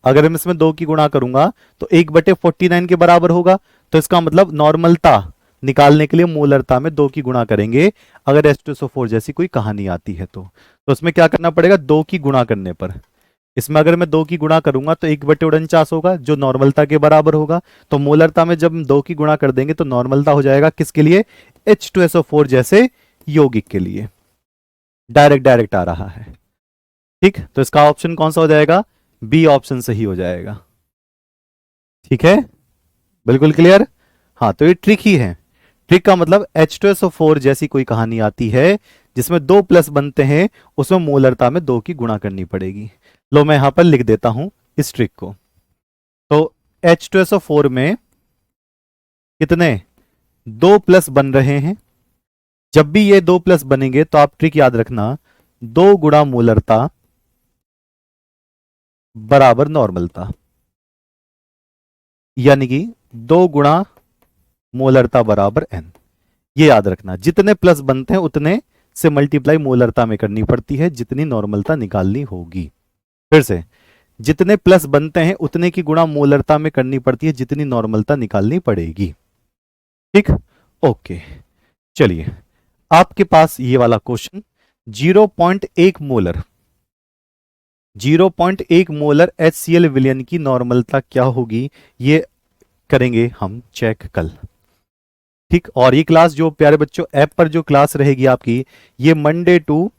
अगर मैं इसमें 2 की गुणा करूंगा तो 1 बटे 49 के बराबर होगा। तो इसका मतलब नॉर्मलता निकालने के लिए मोलरता में 2 की गुणा करेंगे। अगर H2SO4 जैसी कोई कहानी आती है तो उसमें क्या करना पड़ेगा? 2 की गुणा करने पर। इसमें अगर मैं 2 की गुणा करूंगा तो 1 बटे 49 होगा जो नॉर्मलता के बराबर होगा। तो मोलरता में जब हम 2 की गुणा कर देंगे तो नॉर्मलता हो जाएगा किसके लिए? H2SO4 जैसे यौगिक के लिए। डायरेक्ट डायरेक्ट आ रहा है। ठीक, तो इसका ऑप्शन कौन सा हो जाएगा? बी ऑप्शन सही हो जाएगा। ठीक है, बिल्कुल क्लियर। हाँ, तो ये ट्रिक ही है। ट्रिक का मतलब H2SO4 जैसी कोई कहानी आती है जिसमें 2 प्लस बनते हैं, उसमें मोलरता में 2 की गुणा करनी पड़ेगी। लो मैं यहां पर लिख देता हूं इस ट्रिक को। तो H2SO4 में कितने 2 प्लस बन रहे हैं। जब भी ये 2 प्लस बनेंगे तो आप ट्रिक याद रखना, 2 गुणा मोलरता बराबर नॉर्मलता, यानी कि 2 गुणा मोलरता बराबर n। ये याद रखना, जितने प्लस बनते हैं उतने से मल्टीप्लाई मोलरता में करनी पड़ती है जितनी नॉर्मलता निकालनी होगी। फिर से, जितने प्लस बनते हैं उतने की गुणा मोलरता में करनी पड़ती है जितनी नॉर्मलता निकालनी पड़ेगी। ठीक, ओके। चलिए, आपके पास ये वाला क्वेश्चन, 0.1 मोलर 0.1 मोलर HCl विलयन की नॉर्मलता क्या होगी, ये करेंगे हम चेक कल। ठीक, और ये क्लास जो प्यारे बच्चों ऐप पर जो क्लास रहेगी आपकी, ये Monday to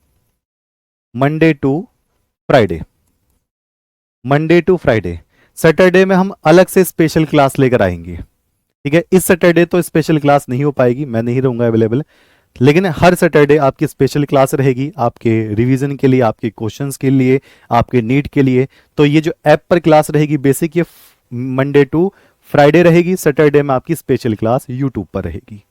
Friday, Monday to Friday Saturday में हम अलग से स्पेशल क्लास लेकर आएंगे। ठीक है, इस सैटरडे तो स्पेशल क्लास नहीं हो पाएगी, मैं नहीं रहूंगा अवेलेबल, लेकिन हर सैटरडे आपकी स्पेशल क्लास रहेगी आपके रिवीजन के लिए, आपके क्वेश्चंस के लिए, आपके नीट के लिए। तो ये जो ऐप पर क्लास रहेगी बेसिक, ये मंडे टू फ्राइडे रहेगी, सैटरडे में आपकी स्पेशल क्लास यूट्यूब पर रहेगी।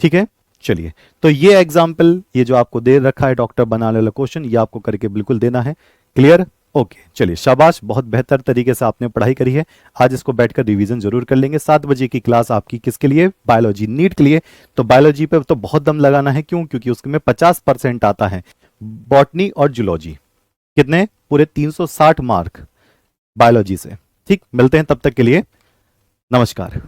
ठीक है, चलिए, तो ये एग्जाम्पल, ये जो आपको दे रखा है डॉक्टर बनाने वाला क्वेश्चन, ये आपको करके बिल्कुल देना है। क्लियर? ओके, चलिए, शाबाश, बहुत बेहतर तरीके से आपने पढ़ाई करी है। आज इसको बैठकर रिवीजन जरूर कर लेंगे। 7 बजे की क्लास आपकी किसके लिए? बायोलॉजी, नीट के लिए। तो बायोलॉजी पे तो बहुत दम लगाना है, क्यों? क्योंकि उसमें 50% आता है बॉटनी और जूलॉजी। कितने? पूरे 360 मार्क बायोलॉजी से। ठीक, मिलते हैं तब तक के लिए, नमस्कार।